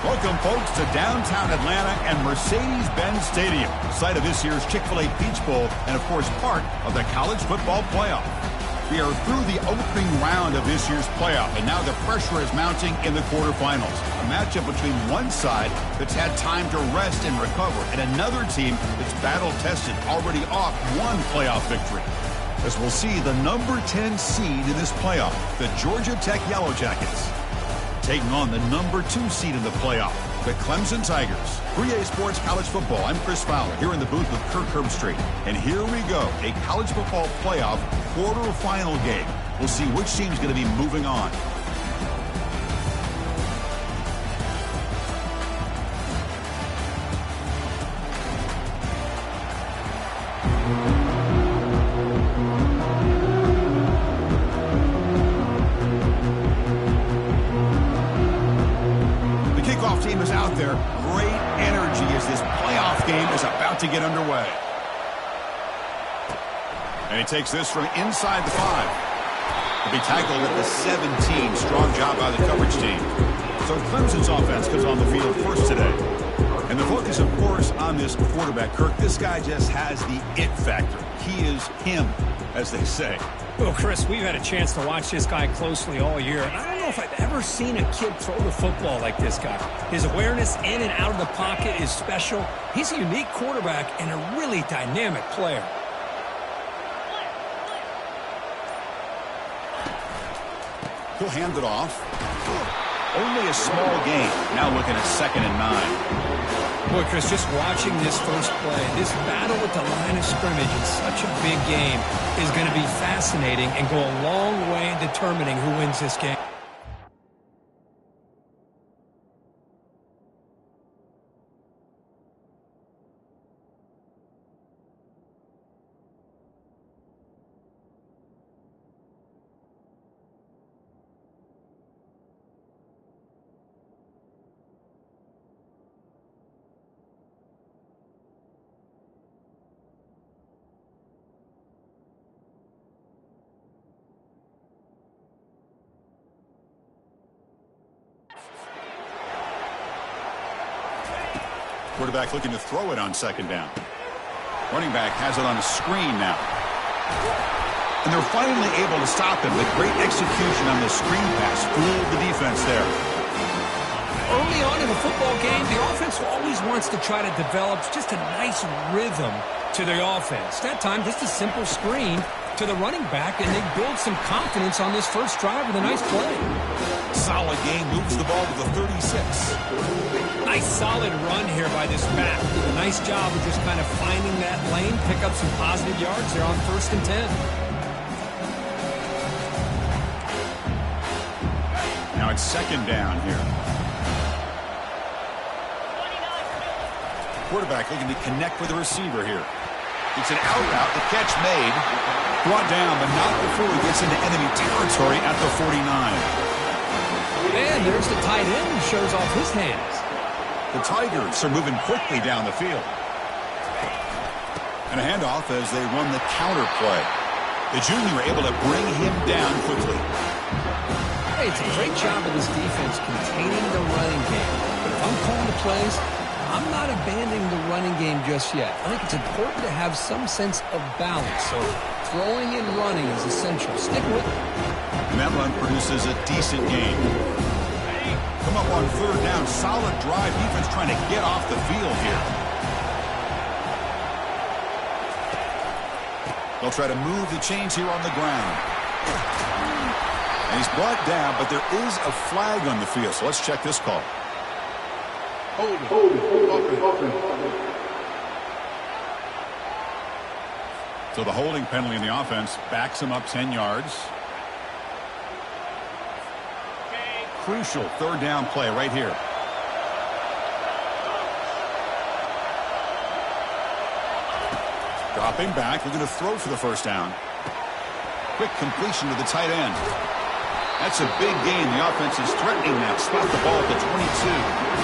Welcome, folks, to downtown Atlanta and Mercedes-Benz Stadium, site of this year's Chick-fil-A Peach Bowl and, of course, part of the college football playoff. We are through the opening round of this year's playoff, and now the pressure is mounting in the quarterfinals. A matchup between one side that's had time to rest and recover, and another team that's battle-tested, already off one playoff victory. As we'll see the number 10 seed in this playoff, the Georgia Tech Yellow Jackets, taking on the number 2 seed in the playoff, the Clemson Tigers. 3A Sports College Football, I'm Chris Fowler, here in the booth with Kirk Herbstreit. And here we go, a college football playoff quarterfinal game. We'll see which team's going to be moving on. Team is out there. Great energy as this playoff game is about to get underway. And he takes this from inside the 5. To be tackled at the 17. Strong job by the coverage team. So Clemson's offense comes on the field first today. And the focus, of course, on this quarterback, Kirk. This guy just has the it factor. He is him, as they say. Well, Chris, we've had a chance to watch this guy closely all year, and I don't know if I've ever seen a kid throw the football like this guy. His awareness in and out of the pocket is special. He's a unique quarterback and a really dynamic player. He'll hand it off. Only a small gain. Now looking at 2nd and 9. Boy, Chris, just watching this first play, this battle at the line of scrimmage in such a big game is going to be fascinating and go a long way in determining who wins this game. Quarterback looking to throw it on 2nd down. Running back has it on a screen now. And they're finally able to stop him. The great execution on the screen pass fooled the defense there. Early on in the football game, the offense always wants to try to develop just a nice rhythm to their offense. That time, just a simple screen to the running back, and they build some confidence on this first drive with a nice play. Solid game, moves the ball to the 36. Nice solid run here by this back. Did a nice job of just kind of finding that lane, pick up some positive yards there on 1st and 10. Now it's 2nd down here. Quarterback looking to connect with the receiver here. It's an out route, the catch made. Brought down, but not before he gets into enemy territory at the 49. And there's the tight end who shows off his hands. The Tigers are moving quickly down the field. And a handoff as they run the counter play. The junior able to bring him down quickly. Hey, it's a great job of this defense containing the running game. But if I'm calling the plays, I'm not abandoning the running game just yet. I think it's important to have some sense of balance. So throwing and running is essential. Stick with it. And that run produces a decent gain. Come up on 3rd down. Solid drive. Defense trying to get off the field here. They'll try to move the chains here on the ground. And he's brought down, but there is a flag on the field. So let's check this call. So the holding penalty in the offense backs him up 10 yards. Crucial 3rd down play right here. Dropping back, looking to throw for the 1st down. Quick completion to the tight end. That's a big gain. The offense is threatening that. Spot the ball at the 22.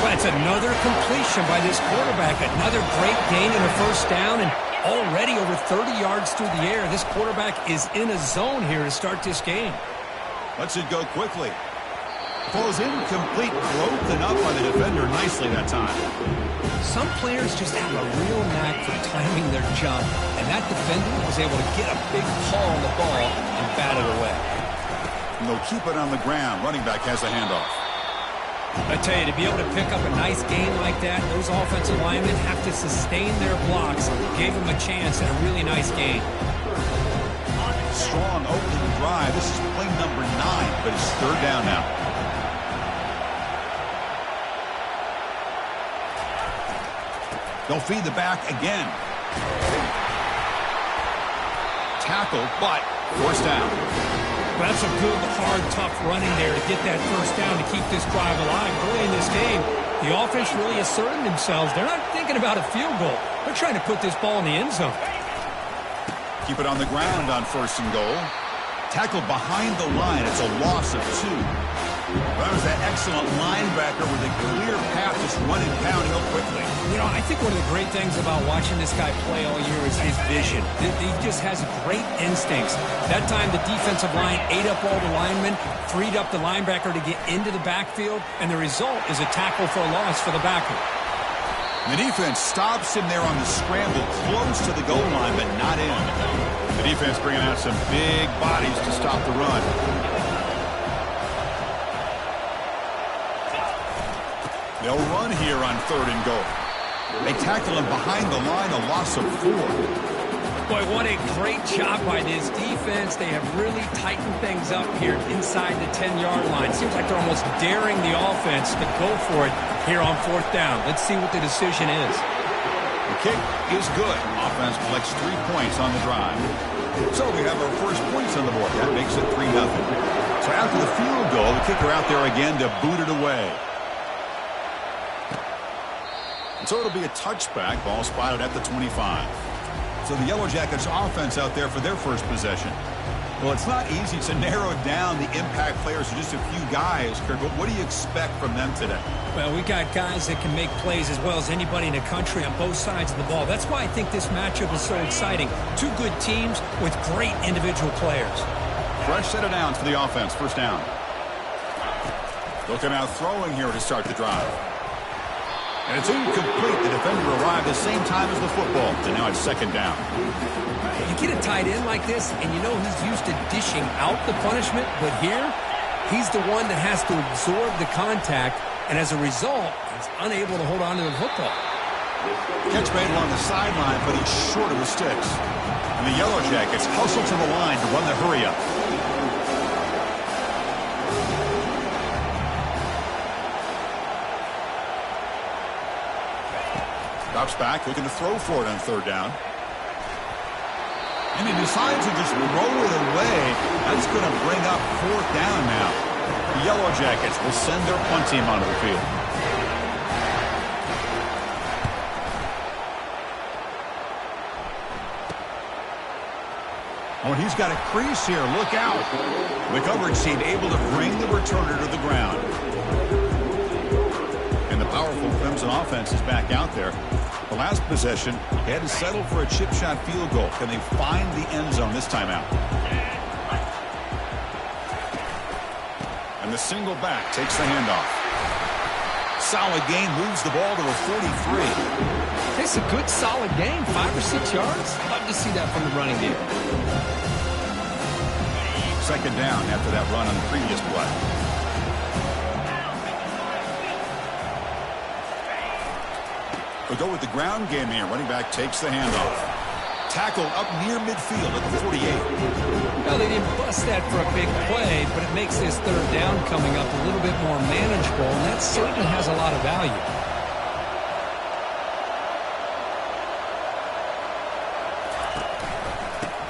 Well, it's another completion by this quarterback. Another great gain in a 1st down, and already over 30 yards through the air. This quarterback is in a zone here to start this game. Lets it go quickly. Falls incomplete, broken up by the defender nicely that time. Some players just have a real knack for timing their jump, and that defender was able to get a big paw on the ball and bat it away. And they'll keep it on the ground. Running back has a handoff. I tell you, to be able to pick up a nice gain like that, those offensive linemen have to sustain their blocks. Gave them a chance at a really nice gain. Strong opening drive. This is play number 9, but it's third down now. They'll feed the back again. Tackle, but forced down. That's a good, hard, tough running there to get that first down to keep this drive alive. Early in this game, the offense really asserting themselves. They're not thinking about a field goal. They're trying to put this ball in the end zone. Keep it on the ground on first and goal. Tackle behind the line. It's a loss of 2. That was that excellent linebacker with a clear path, just running downhill quickly. You know, I think one of the great things about watching this guy play all year is his vision. He just has great instincts. That time the defensive line ate up all the linemen, freed up the linebacker to get into the backfield, and the result is a tackle for a loss for the backer. The defense stops him there on the scramble, close to the goal line, but not in. The defense bringing out some big bodies to stop the run. They'll run here on third and goal. They tackle him behind the line, a loss of 4. Boy, what a great job by this defense. They have really tightened things up here inside the 10-yard line. Seems like they're almost daring the offense to go for it here on fourth down. Let's see what the decision is. The kick is good. Offense collects 3 points on the drive. So we have our first points on the board. That makes it 3-0. So after the field goal, the kicker out there again to boot it away. And so it'll be a touchback. Ball spotted at the 25. So the Yellow Jackets offense out there for their first possession. Well, it's not easy to narrow down the impact players to just a few guys, Kirk, but what do you expect from them today? Well, we got guys that can make plays as well as anybody in the country on both sides of the ball. That's why I think this matchup is so exciting. 2 good teams with great individual players. Fresh set of downs for the offense. First down. Looking out throwing here to start the drive. And it's incomplete. The defender arrived the same time as the football. And now it's second down. You get a tight end like this, and you know he's used to dishing out the punishment. But here, he's the one that has to absorb the contact. And as a result, he's unable to hold on to the football. Catch made along the sideline, but he's short of the sticks. And the Yellow Jackets hustle to the line to run the hurry-up. Drops back, looking to throw for it on third down. And he decides to just roll it away. That's going to bring up fourth down now. The Yellow Jackets will send their punt team onto the field. Oh, and he's got a crease here. Look out. The coverage team able to bring the returner to the ground. And the powerful Crimson offense is back out there. The last possession, they had to settle for a chip shot field goal. Can they find the end zone this time out? And the single back takes the handoff. Solid gain, moves the ball to a 43. It's a good, solid gain, 5 or 6 yards. Love to see that from the running game. Second down after that run on the previous play. We'll go with the ground game here. Running back takes the handoff. Tackled up near midfield at the 48. Well, they didn't bust that for a big play, but it makes this third down coming up a little bit more manageable, and that certainly has a lot of value.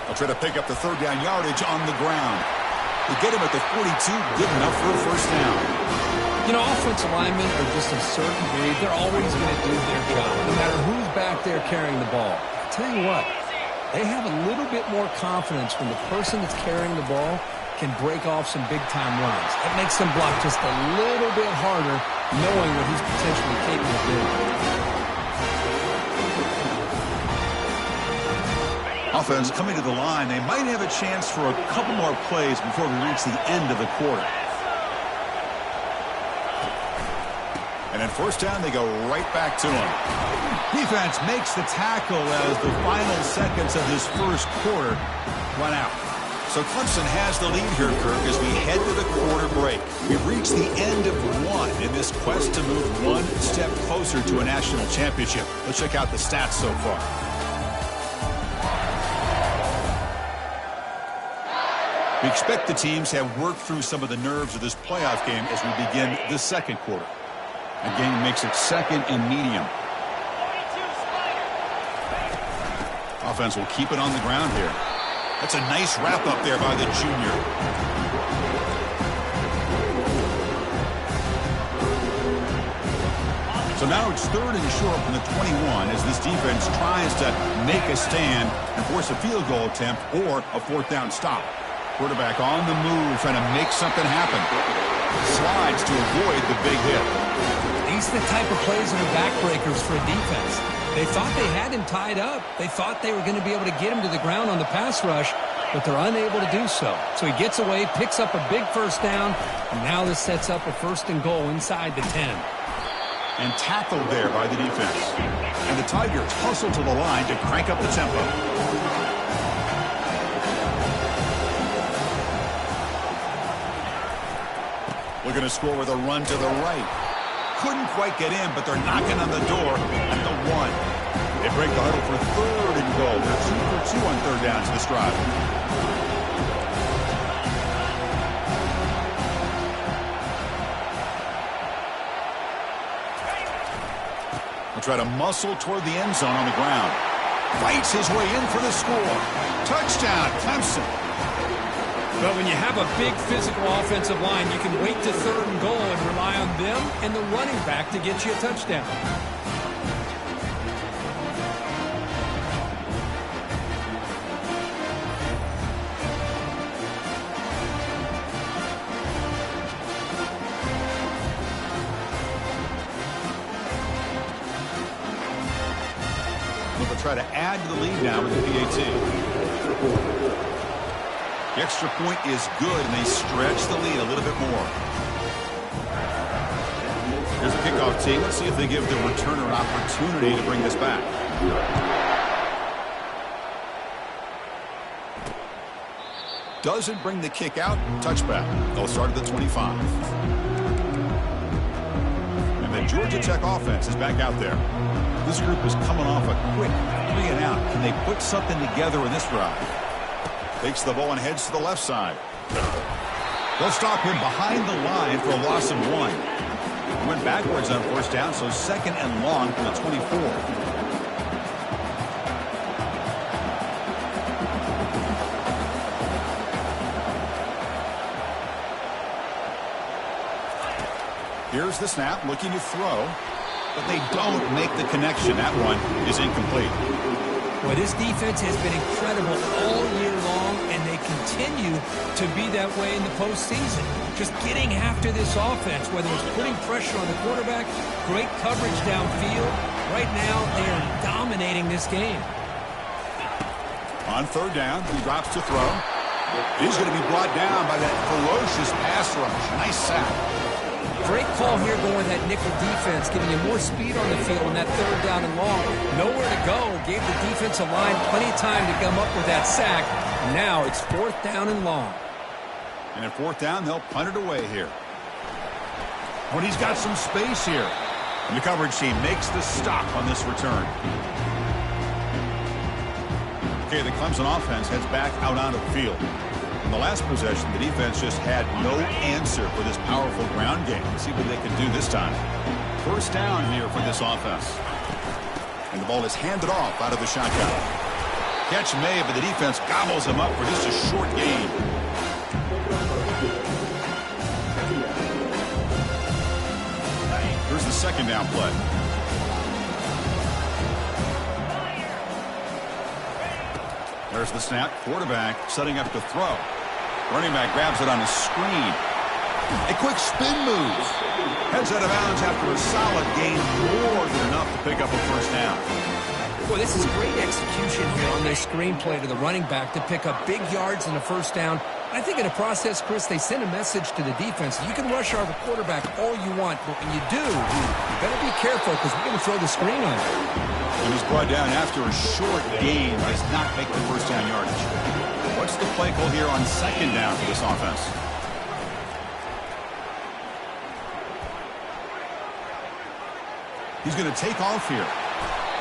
They'll try to pick up the third down yardage on the ground. They get him at the 42, good enough for a first down. You know, offensive linemen are just a certain breed. They're always going to do their job, no matter who's back there carrying the ball. I'll tell you what, they have a little bit more confidence when the person that's carrying the ball can break off some big-time runs. It makes them block just a little bit harder, knowing what he's potentially capable of doing. Offense coming to the line. They might have a chance for a couple more plays before we reach the end of the quarter. And then first down, they go right back to him. Defense makes the tackle as the final seconds of this first quarter run out. So Clemson has the lead here, Kirk, as we head to the quarter break. We've reached the end of one in this quest to move one step closer to a national championship. Let's check out the stats so far. We expect the teams have worked through some of the nerves of this playoff game as we begin the second quarter. Again, makes it second and medium. Offense will keep it on the ground here. That's a nice wrap up there by the junior. So now it's third and short from the 21 as this defense tries to make a stand and force a field goal attempt or a fourth down stop. Quarterback on the move, trying to make something happen. Slides to avoid the big hit. These are the type of plays that are backbreakers for a defense. They thought they had him tied up. They thought they were going to be able to get him to the ground on the pass rush, but they're unable to do so. So he gets away, picks up a big first down, and now this sets up a first and goal inside the 10. And tackled there by the defense. And the Tigers hustle to the line to crank up the tempo. Looking to score with a run to the right. Couldn't quite get in, but they're knocking on the door at the 1. They break the huddle for third and goal. They're 2 for 2 on third downs this drive. Will try to muscle toward the end zone on the ground. Fights his way in for the score. Touchdown, Clemson. But when you have a big physical offensive line, you can wait to third and goal and rely on them and the running back to get you a touchdown. They'll try to add to the lead now with the PAT. The extra point is good, and they stretch the lead a little bit more. Here's a kickoff team. Let's see if they give the returner an opportunity to bring this back. Doesn't bring the kick out. Touchback. They'll start at the 25. And the Georgia Tech offense is back out there. This group is coming off a quick 3 and out. Can they put something together in this drive? Takes the ball and heads to the left side. They'll stop him behind the line for a loss of 1. He went backwards on first down, so second and long from the 24. Here's the snap, looking to throw, but they don't make the connection. That one is incomplete. Well, this defense has been incredible all year long, and they continue to be that way in the postseason. Just getting after this offense, whether it's putting pressure on the quarterback, great coverage downfield. Right now, they are dominating this game. On third down, he drops to throw. He's going to be brought down by that ferocious pass rush. Nice sack. Great call here going with that nickel defense, giving you more speed on the field on that third down and long. Nowhere to go. Gave the defensive line plenty of time to come up with that sack. Now it's fourth down and long. And at fourth down, they'll punt it away here. But he's got some space here. And the coverage team makes the stop on this return. Okay, the Clemson offense heads back out onto the field. In the last possession, the defense just had no answer for this powerful ground game. Let's see what they can do this time. First down here for this offense. And the ball is handed off out of the shotgun. Catch made, but the defense gobbles him up for just a short gain. Here's the second down play. There's the snap. Quarterback setting up to throw. Running back grabs it on a screen. A quick spin move. Heads out of bounds after a solid gain, more than enough to pick up a first down. Well, this is great execution here on their screenplay to the running back to pick up big yards and a first down. I think in the process, Chris, they send a message to the defense. You can rush our quarterback all you want, but when you do, you better be careful because we're going to throw the screen on you. And he's brought down after a short gain. Does not make the first down yardage. What's the play call here on second down for this offense? He's going to take off here.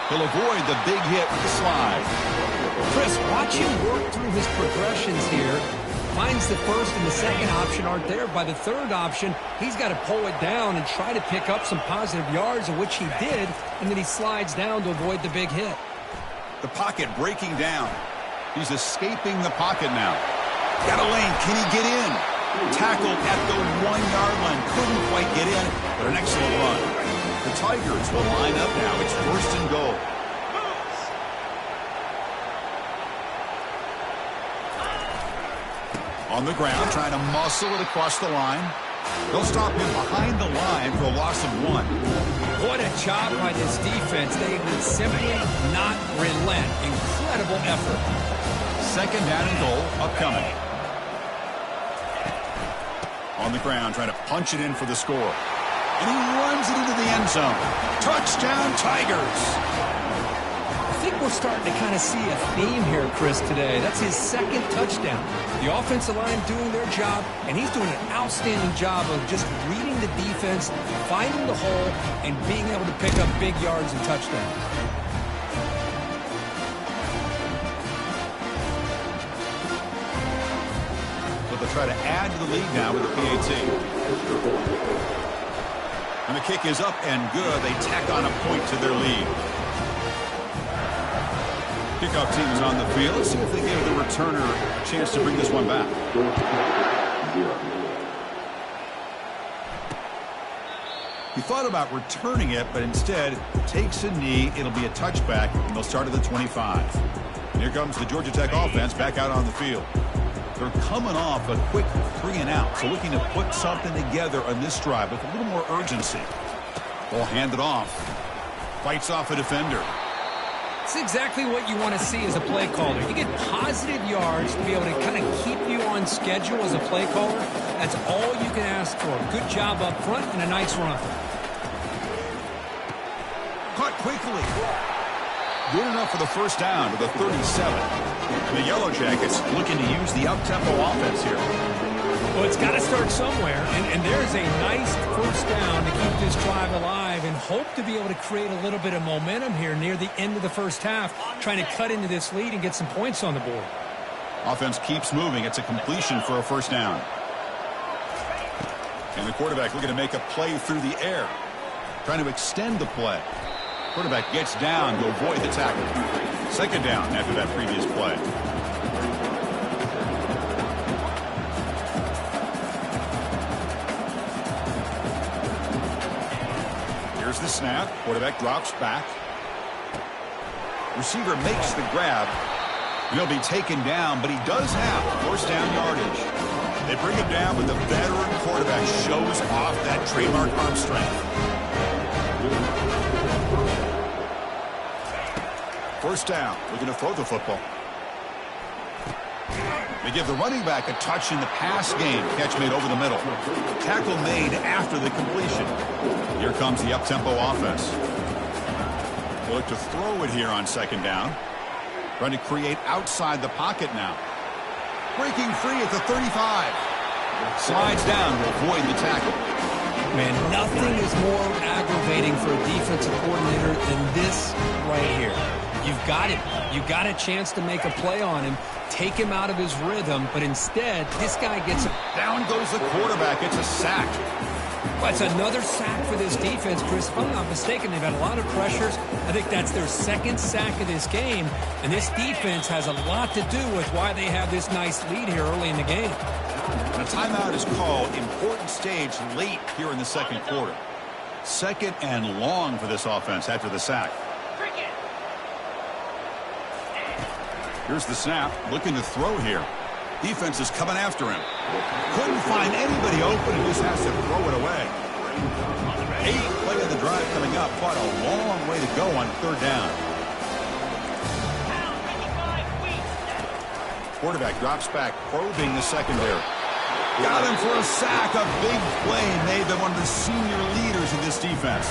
He'll avoid the big hit with the slide. Chris, watch him work through his progressions here. Finds the first and the second option aren't there. By the third option, he's got to pull it down and try to pick up some positive yards, of which he did, and then he slides down to avoid the big hit. The pocket breaking down. He's escaping the pocket now. Got a lane. Can he get in? Tackled at the 1-yard line. Couldn't quite get in, but an excellent run. The Tigers will line up now. It's first and goal. On the ground, trying to muscle it across the line. They'll stop him behind the line for a loss of 1. What a job by this defense. They would simply not relent. Incredible effort. Second down and goal upcoming. On the ground, trying to punch it in for the score. And he runs it into the end zone. Touchdown, Tigers. I think we're starting to kind of see a theme here, Chris, today. That's his second touchdown. The offensive line doing their job, and he's doing an outstanding job of just reading the defense, finding the hole, and being able to pick up big yards and touchdowns. But they'll try to add to the lead now with the PAT. And the kick is up and good. They tack on a point to their lead. Kickoff team is on the field. Let's see if they give the returner a chance to bring this one back. He thought about returning it, but instead takes a knee. It'll be a touchback, and they'll start at the 25. And here comes the Georgia Tech offense back out on the field. They're coming off a quick 3-and-out, so looking to put something together on this drive with a little more urgency. Ball handed off. Fights off a defender. It's exactly what you want to see as a play caller. You get positive yards to be able to kind of keep you on schedule as a play caller. That's all you can ask for. Good job up front and a nice run. Caught quickly. Good enough for the first down to the 37. And the Yellow Jackets looking to use the up-tempo offense here. Well, it's got to start somewhere, and there's a nice first down to keep this drive alive and hope to be able to create a little bit of momentum here near the end of the first half, trying to cut into this lead and get some points on the board. Offense keeps moving. It's a completion for a first down. And the quarterback looking to make a play through the air, trying to extend the play. Quarterback gets down to avoid the tackle. Second down after that previous play. Here's the snap. Quarterback drops back. Receiver makes the grab. And he'll be taken down, but he does have first down yardage. They bring him down, but the veteran quarterback shows off that trademark arm strength. First down, looking to throw the football. They give the running back a touch in the pass game. Catch made over the middle. Tackle made after the completion. Here comes the up-tempo offense. They look to throw it here on second down. Trying to create outside the pocket now. Breaking free at the 35. Slides down to avoid the tackle. Man, nothing is more aggravating for a defensive coordinator than this right here. You've got him. You've got a chance to make a play on him, take him out of his rhythm, but instead, this guy gets it. Down goes the quarterback. It's a sack. Well, it's another sack for this defense, Chris. If I'm not mistaken, they've had a lot of pressures. I think that's their second sack of this game, and this defense has a lot to do with why they have this nice lead here early in the game. And a timeout is called. Important stage late here in the second quarter. Second and long for this offense after the sack. Here's the snap. Looking to throw here. Defense is coming after him. Couldn't find anybody open and just has to throw it away. 8th play of the drive coming up. Quite a long way to go on third down. Quarterback drops back, probing the secondary. Got him for a sack. A big play made them one of the senior leaders of this defense.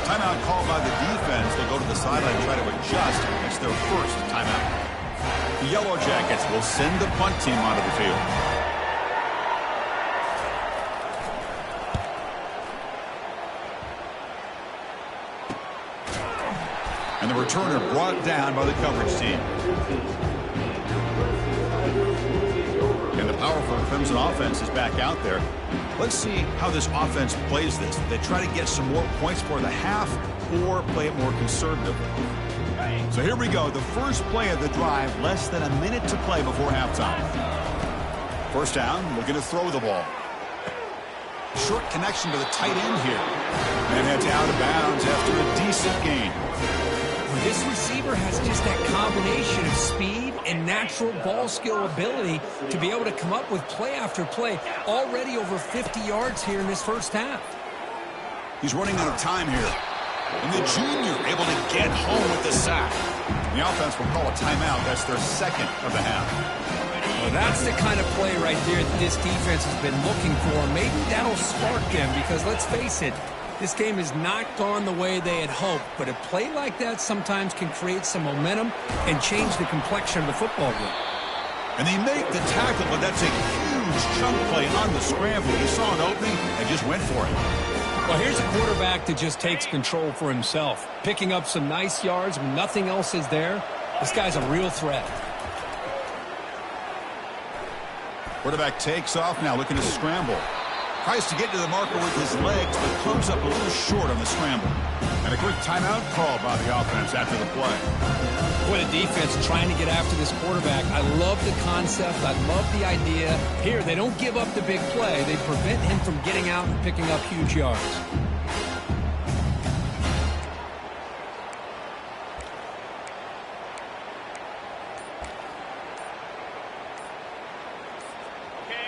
Timeout called by the defense. They go to the sideline and try to adjust. It's their first timeout. The Yellow Jackets will send the punt team onto the field. And the returner brought down by the coverage team. And the powerful Clemson offense is back out there. Let's see how this offense plays this. They try to get some more points for the half or play it more conservatively. So here we go. The first play of the drive, less than a minute to play before halftime. First down, looking to throw the ball. Short connection to the tight end here. And heads out of bounds after a decent gain. This receiver has just that combination of speed and natural ball skill ability to be able to come up with play after play. Already over 50 yards here in this first half. He's running out of time here. And the junior able to get home with the sack. The offense will call a timeout. That's their second of the half. Well, that's the kind of play right there that this defense has been looking for. Maybe that'll spark them because let's face it, this game has not gone the way they had hoped, but a play like that sometimes can create some momentum and change the complexion of the football game. And they make the tackle, but that's a huge chunk play on the scramble. He saw an opening and just went for it. Well, here's a quarterback that just takes control for himself, picking up some nice yards when nothing else is there. This guy's a real threat. Quarterback takes off now, looking to scramble. Tries to get to the marker with his legs, but comes up a little short on the scramble. And a quick timeout called by the offense after the play. Boy, the defense trying to get after this quarterback. I love the concept. I love the idea. Here, they don't give up the big play. They prevent him from getting out and picking up huge yards.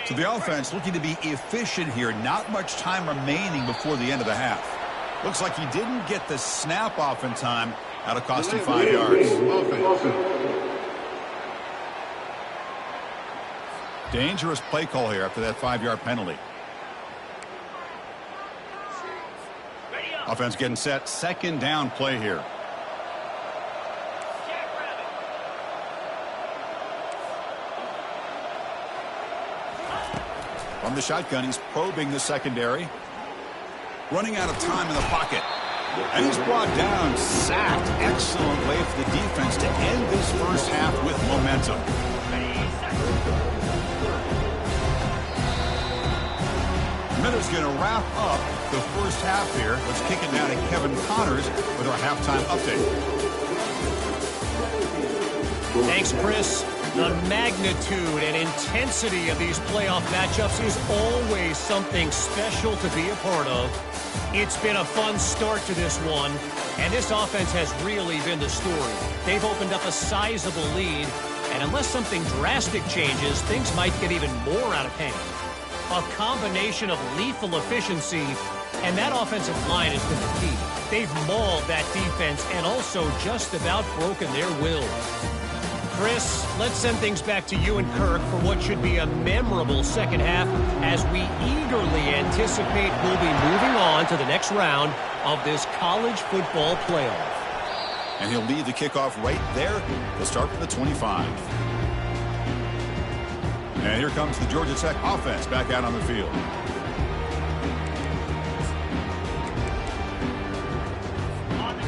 So the offense looking to be efficient here. Not much time remaining before the end of the half. Looks like he didn't get the snap off in time. That'll cost him 5 yards. Dangerous play call here after that 5-yard penalty. Offense getting set. Second down play here. From the shotgun, he's probing the secondary. Running out of time in the pocket. And he's brought down, sacked. Excellent way for the defense to end this first half with momentum. Miller's going to wrap up the first half here. Let's kick it down to Kevin Connors with our halftime update. Thanks, Chris. The magnitude and intensity of these playoff matchups is always something special to be a part of. It's been a fun start to this one, and this offense has really been the story. They've opened up a sizable lead, and unless something drastic changes, things might get even more out of hand. A combination of lethal efficiency, and that offensive line has been the key. They've mauled that defense and also just about broken their will. Chris, let's send things back to you and Kirk for what should be a memorable second half as we eagerly anticipate we'll be moving on to the next round of this college football playoff. And he'll lead the kickoff right there. He'll start from the 25. And here comes the Georgia Tech offense back out on the field.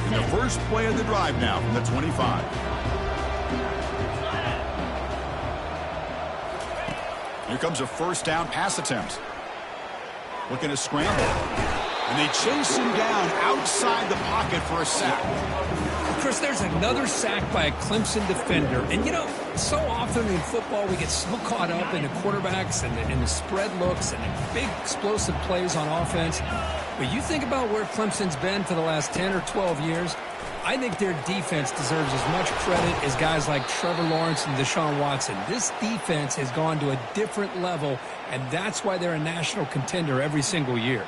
And the first play of the drive now from the 25. Here comes a first down pass attempt. Looking to scramble. And they chase him down outside the pocket for a sack. Chris, there's another sack by a Clemson defender. And, you know, so often in football we get so caught up in the quarterbacks and the spread looks and the big explosive plays on offense. But you think about where Clemson's been for the last 10 or 12 years, I think their defense deserves as much credit as guys like Trevor Lawrence and Deshaun Watson. This defense has gone to a different level, and that's why they're a national contender every single year.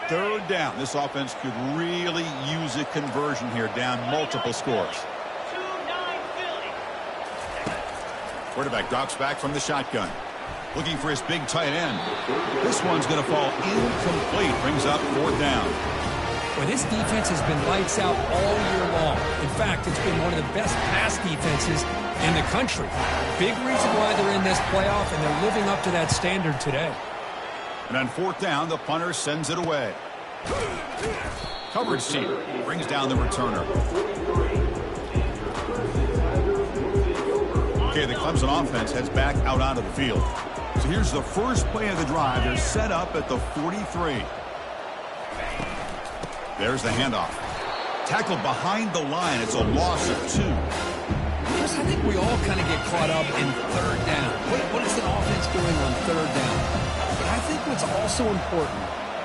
third down. This offense could really use a conversion here, down multiple scores. 2-9 Philly. Quarterback drops back from the shotgun. Looking for his big tight end. This one's going to fall incomplete. Brings up fourth down. Well, this defense has been lights out all year long. In fact, it's been one of the best pass defenses in the country. Big reason why they're in this playoff, and they're living up to that standard today. And on fourth down, the punter sends it away. Coverage team brings down the returner. Okay, the Clemson offense heads back out onto the field. So here's the first play of the drive. They're set up at the 43. There's the handoff. Tackled behind the line. It's a loss of 2. Chris, I think we all kind of get caught up in third down. What is the offense doing on third down? But I think what's also important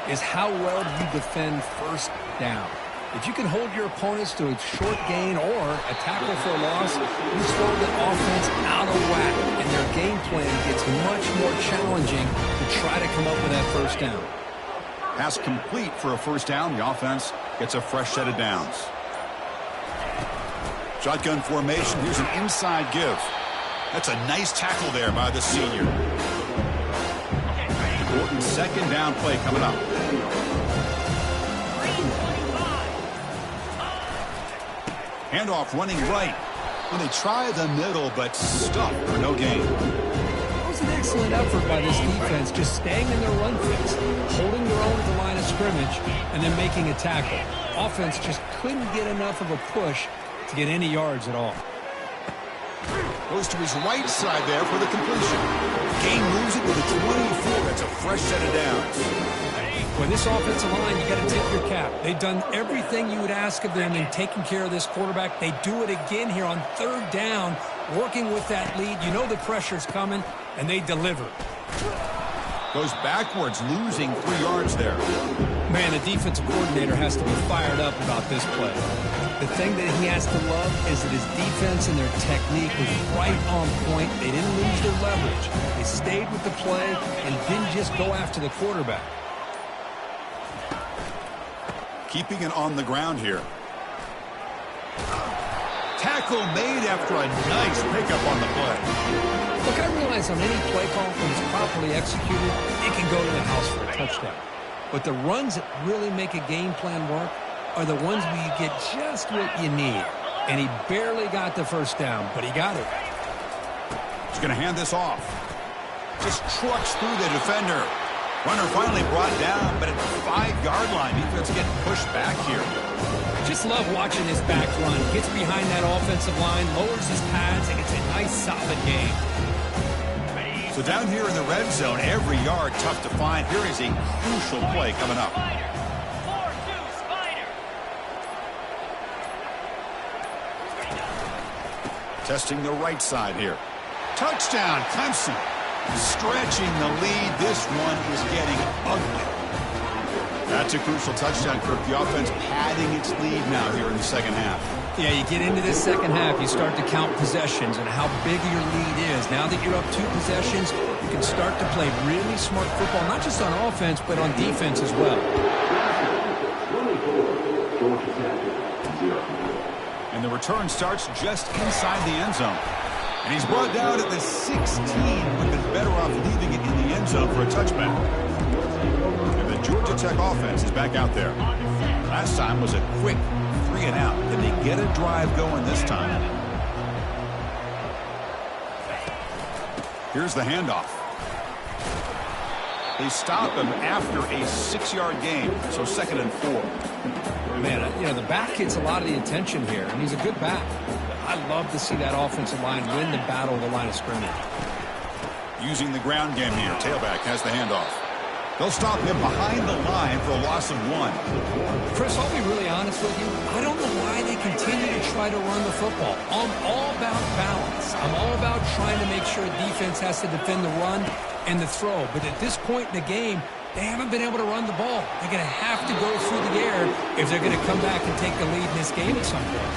is how well do you defend first down. If you can hold your opponents to a short gain or a tackle for a loss, you throw the offense out of whack, and their game plan gets much more challenging to try to come up with that first down. Pass complete for a first down. The offense gets a fresh set of downs. Shotgun formation. Here's an inside give. That's a nice tackle there by the senior. Important second down play coming up. Handoff running right. When they try the middle, but stuck for no gain. That was an excellent effort by this defense, just staying in their run fix, holding their own at the line of scrimmage, and then making a tackle. Offense just couldn't get enough of a push to get any yards at all. Goes to his right side there for the completion. Gain moves it to the 24. That's a fresh set of downs. With this offensive line, you got to tip your cap. They've done everything you would ask of them in taking care of this quarterback. They do it again here on third down, working with that lead. You know the pressure's coming, and they deliver. Goes backwards, losing 3 yards there. Man, the defensive coordinator has to be fired up about this play. The thing that he has to love is that his defense and their technique was right on point. They didn't lose their leverage. They stayed with the play and didn't just go after the quarterback. Keeping it on the ground here. Tackle made after a nice pickup on the play. Look, I realize on any play call, when it's properly executed, it can go to the house for a touchdown. But the runs that really make a game plan work are the ones where you get just what you need. And he barely got the first down, but he got it. He's going to hand this off. Just trucks through the defender. Runner finally brought down, but at the 5-yard line, defense getting pushed back here. Just love watching this back run. Gets behind that offensive line, lowers his pads, and it's a nice, solid game. So down here in the red zone, every yard tough to find. Here is a crucial play coming up. 4-2 Spider. Testing the right side here. Touchdown, Clemson. Stretching the lead. This one is getting ugly. That's a crucial touchdown, Kirk. The offense padding its lead now here in the second half. Yeah, you get into this second half, you start to count possessions and how big your lead is. Now that you're up 2 possessions, you can start to play really smart football, not just on offense, but on defense as well. And the return starts just inside the end zone. And he's brought down at the 16. Would have been better off leaving it in the end zone for a touchback. And the Georgia Tech offense is back out there. Last time was a quick 3-and-out. Can they get a drive going this time? Here's the handoff. They stop him after a 6-yard gain, so 2nd and 4. Man, you know, the back gets a lot of the attention here, and he's a good back. I love to see that offensive line win the battle of the line of scrimmage. Using the ground game here. Tailback has the handoff. They'll stop him behind the line for a loss of 1. Chris, I'll be really honest with you. I don't know why they continue to try to run the football. I'm all about balance. I'm all about trying to make sure defense has to defend the run and the throw. But at this point in the game, they haven't been able to run the ball. They're going to have to go through the air if they're going to come back and take the lead in this game at some point.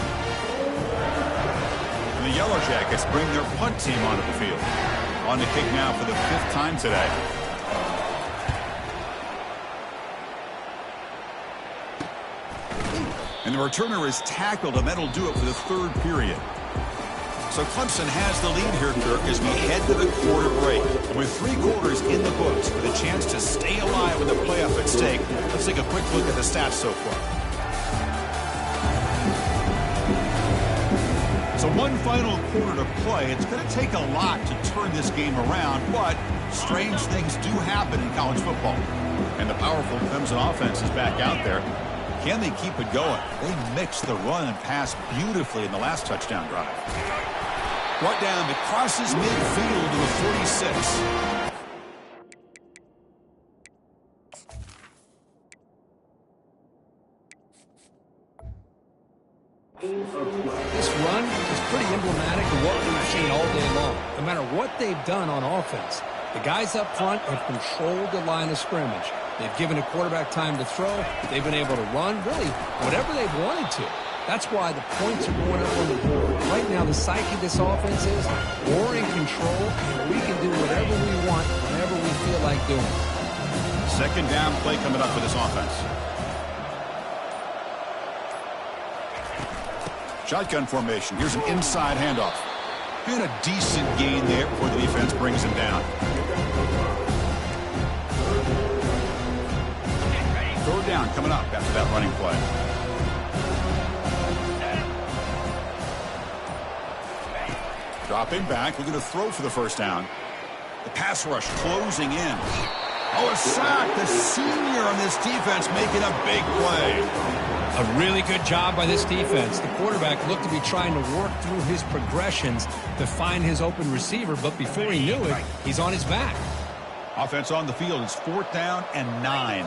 The Yellow Jackets bring their punt team onto the field. On the kick now for the 5th time today. And the returner is tackled, and that'll do it for the third period. So Clemson has the lead here, Kirk, as we head to the quarter break. And with 3 quarters in the books with a chance to stay alive with the playoff at stake, let's take a quick look at the stats so far. So one final quarter to play. It's going to take a lot to turn this game around, but strange things do happen in college football. And the powerful Clemson offense is back out there. Can they keep it going? They mixed the run and pass beautifully in the last touchdown drive. Brought down, it crosses midfield to the 46. This run is pretty emblematic of what we've seen all day long. No matter what they've done on offense, the guys up front have controlled the line of scrimmage. They've given a quarterback time to throw. They've been able to run, really, whatever they've wanted to. That's why the points are going up on the board. Right now, the psyche of this offense is we're in control, and we can do whatever we want whenever we feel like doing it. Second down play coming up for this offense. Shotgun formation. Here's an inside handoff. And a decent gain there before the defense brings him down. Third down coming up after that running play. Dropping back, looking to throw for the first down. The pass rush closing in. Oh, a sack. The senior on this defense making a big play. A really good job by this defense. The quarterback looked to be trying to work through his progressions to find his open receiver, but before he knew it, he's on his back. Offense on the field. It's 4th down and 9.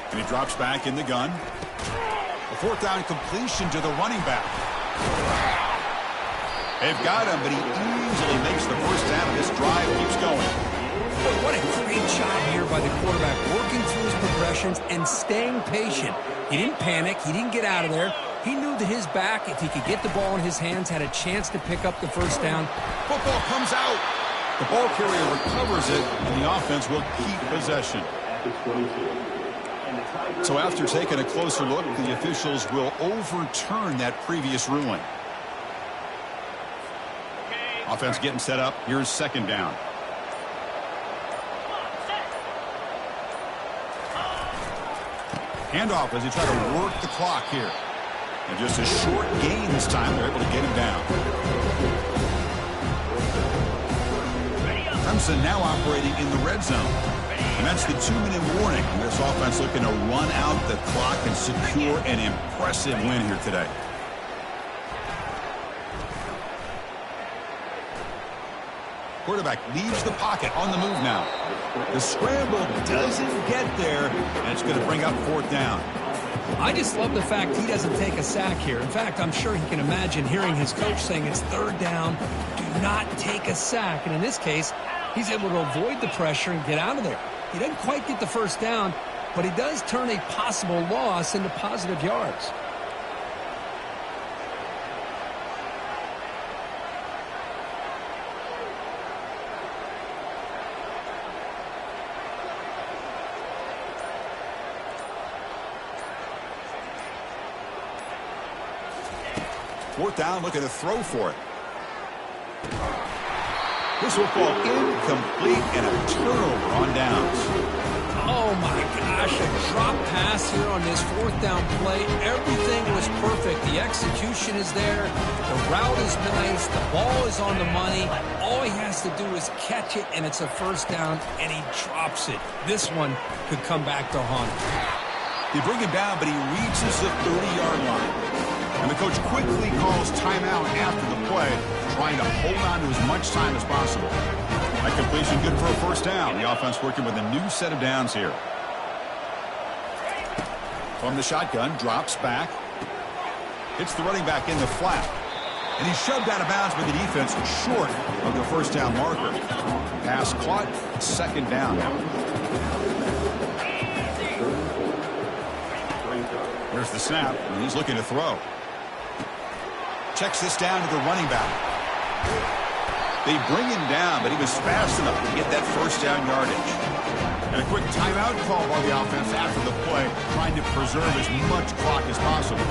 And he drops back in the gun. A 4th down completion to the running back. They've got him, but he easily makes the first down, and this drive keeps going. Boy, what a great job here by the quarterback, working through his progressions and staying patient. He didn't panic. He didn't get out of there. He knew that his back, if he could get the ball in his hands, had a chance to pick up the first down. Football comes out. The ball carrier recovers it, and the offense will keep possession. So after taking a closer look, the officials will overturn that previous ruling. Offense getting set up. Here's second down. Handoff as he try to work the clock here. And just a short gain this time. They're able to get him down. Clemson now operating in the red zone. And that's the 2-minute warning. And this offense looking to run out the clock and secure an impressive win here today. Quarterback leaves the pocket on the move now. The scramble doesn't get there, and it's going to bring up 4th down. I just love the fact he doesn't take a sack here. In fact, I'm sure he can imagine hearing his coach saying it's 3rd down, do not take a sack. And in this case, he's able to avoid the pressure and get out of there. He doesn't quite get the first down, but he does turn a possible loss into positive yards. Fourth down, looking to throw for it. This will fall incomplete and a turnover on downs. Oh my gosh, a drop pass here on this 4th down play. Everything was perfect. The execution is there. The route is nice. The ball is on the money. All he has to do is catch it, and it's a first down, and he drops it. This one could come back to haunt him. They bring him down, but he reaches the 30-yard line. And the coach quickly calls timeout after the play, trying to hold on to as much time as possible. That completion good for a first down. The offense working with a new set of downs here. From the shotgun, drops back. Hits the running back in the flat. And he's shoved out of bounds by the defense short of the first down marker. Pass caught, second down now. There's the snap, and he's looking to throw. Checks this down to the running back. They bring him down, but he was fast enough to get that first down yardage. And a quick timeout call by the offense after the play, trying to preserve as much clock as possible.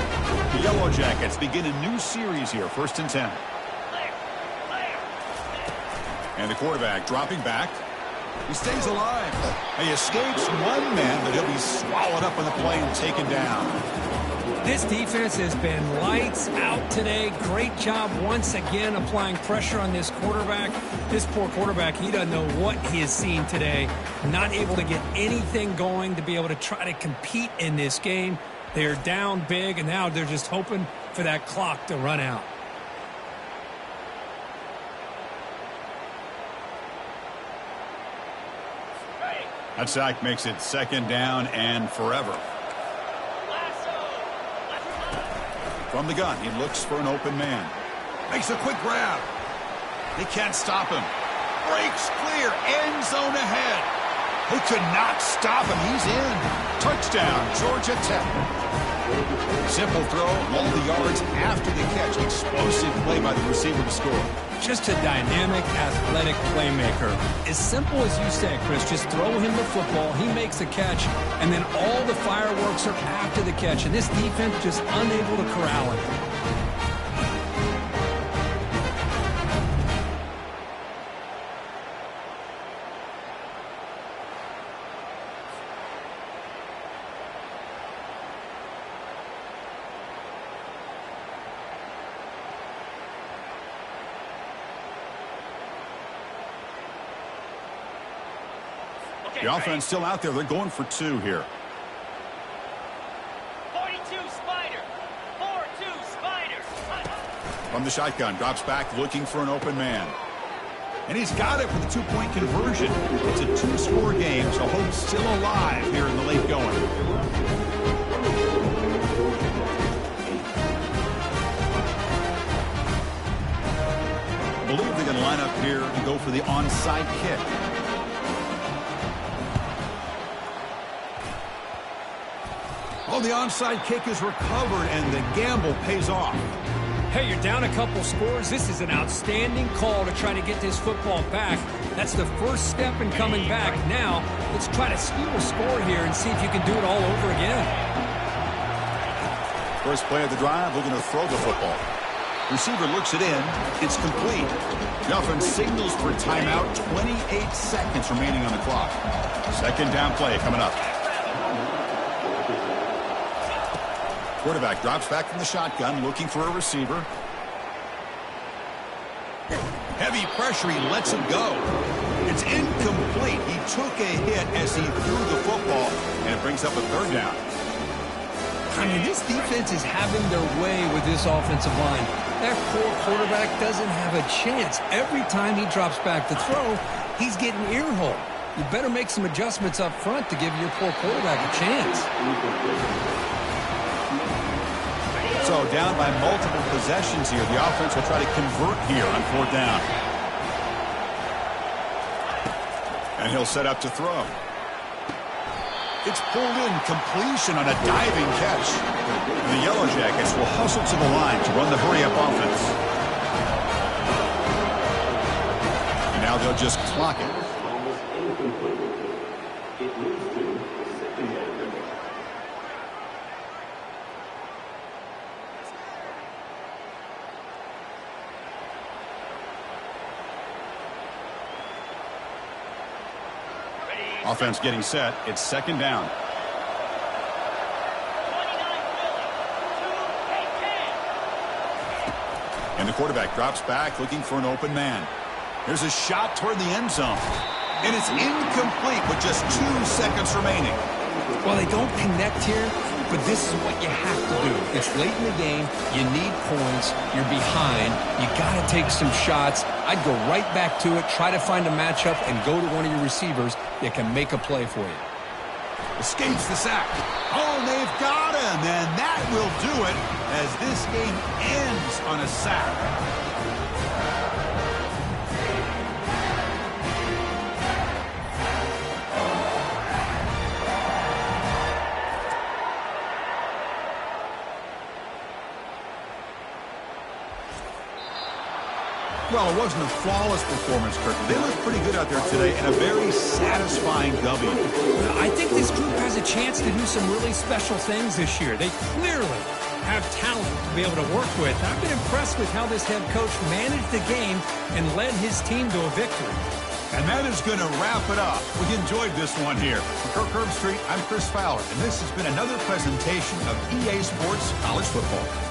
The Yellow Jackets begin a new series here, 1st and 10. And the quarterback dropping back. He stays alive. He escapes one man, but he'll be swallowed up on the play and taken down. This defense has been lights out today. Great job once again applying pressure on this quarterback. This poor quarterback, he doesn't know what he has seen today. Not able to get anything going to be able to try to compete in this game. They're down big, and now they're just hoping for that clock to run out. That sack makes it 2nd down and forever. From the gun, he looks for an open man. Makes a quick grab. They can't stop him. Breaks clear. End zone ahead. They could not stop him. He's in. Touchdown, Georgia Tech. Simple throw, all the yards after the catch. Explosive play by the receiver to score. Just a dynamic, athletic playmaker. As simple as you said, Chris, just throw him the football, he makes a catch, and then all the fireworks are after the catch. And this defense just unable to corral him. The offense still out there. They're going for 2 here. 42 Spider. 4-2 Spider. From the shotgun, drops back looking for an open man. And he's got it for the 2-point conversion. It's a 2-score game, so hope's still alive here in the late going. I believe they're going to line up here and go for the onside kick. Oh, the onside kick is recovered, and the gamble pays off. Hey, you're down a couple scores. This is an outstanding call to try to get this football back. That's the first step in coming back. Now, let's try to steal a score here and see if you can do it all over again. First play of the drive, looking to throw the football. Receiver looks it in. It's complete. The offense signals for timeout. 28 seconds remaining on the clock. 2nd down play coming up. Quarterback drops back from the shotgun, looking for a receiver. Heavy pressure, he lets it go. It's incomplete. He took a hit as he threw the football, and it brings up a 3rd down. I mean, this defense is having their way with this offensive line. That poor quarterback doesn't have a chance. Every time he drops back to throw, he's getting earhole. You better make some adjustments up front to give your poor quarterback a chance. So down by multiple possessions here. The offense will try to convert here on 4th down. And he'll set up to throw. It's pulled in, completion on a diving catch. The Yellow Jackets will hustle to the line to run the hurry-up offense. And now they'll just clock it. Offense getting set. It's 2nd down. 29 Philly. 2-10. And the quarterback drops back looking for an open man. Here's a shot toward the end zone. And it's incomplete with just 2 seconds remaining. Well, they don't connect here, but this is what you have to do. It's late in the game. You need points. You're behind. You got to take some shots. I'd go right back to it, try to find a matchup, and go to one of your receivers that can make a play for you. Escapes the sack. Oh, they've got him, and that will do it as this game ends on a sack. Well, it wasn't a flawless performance, Kirk. They looked pretty good out there today and a very satisfying W. I think this group has a chance to do some really special things this year. They clearly have talent to be able to work with. I've been impressed with how this head coach managed the game and led his team to a victory. And that is going to wrap it up. We enjoyed this one here. For Kirk Herbstreit, I'm Chris Fowler, and this has been another presentation of EA Sports College Football.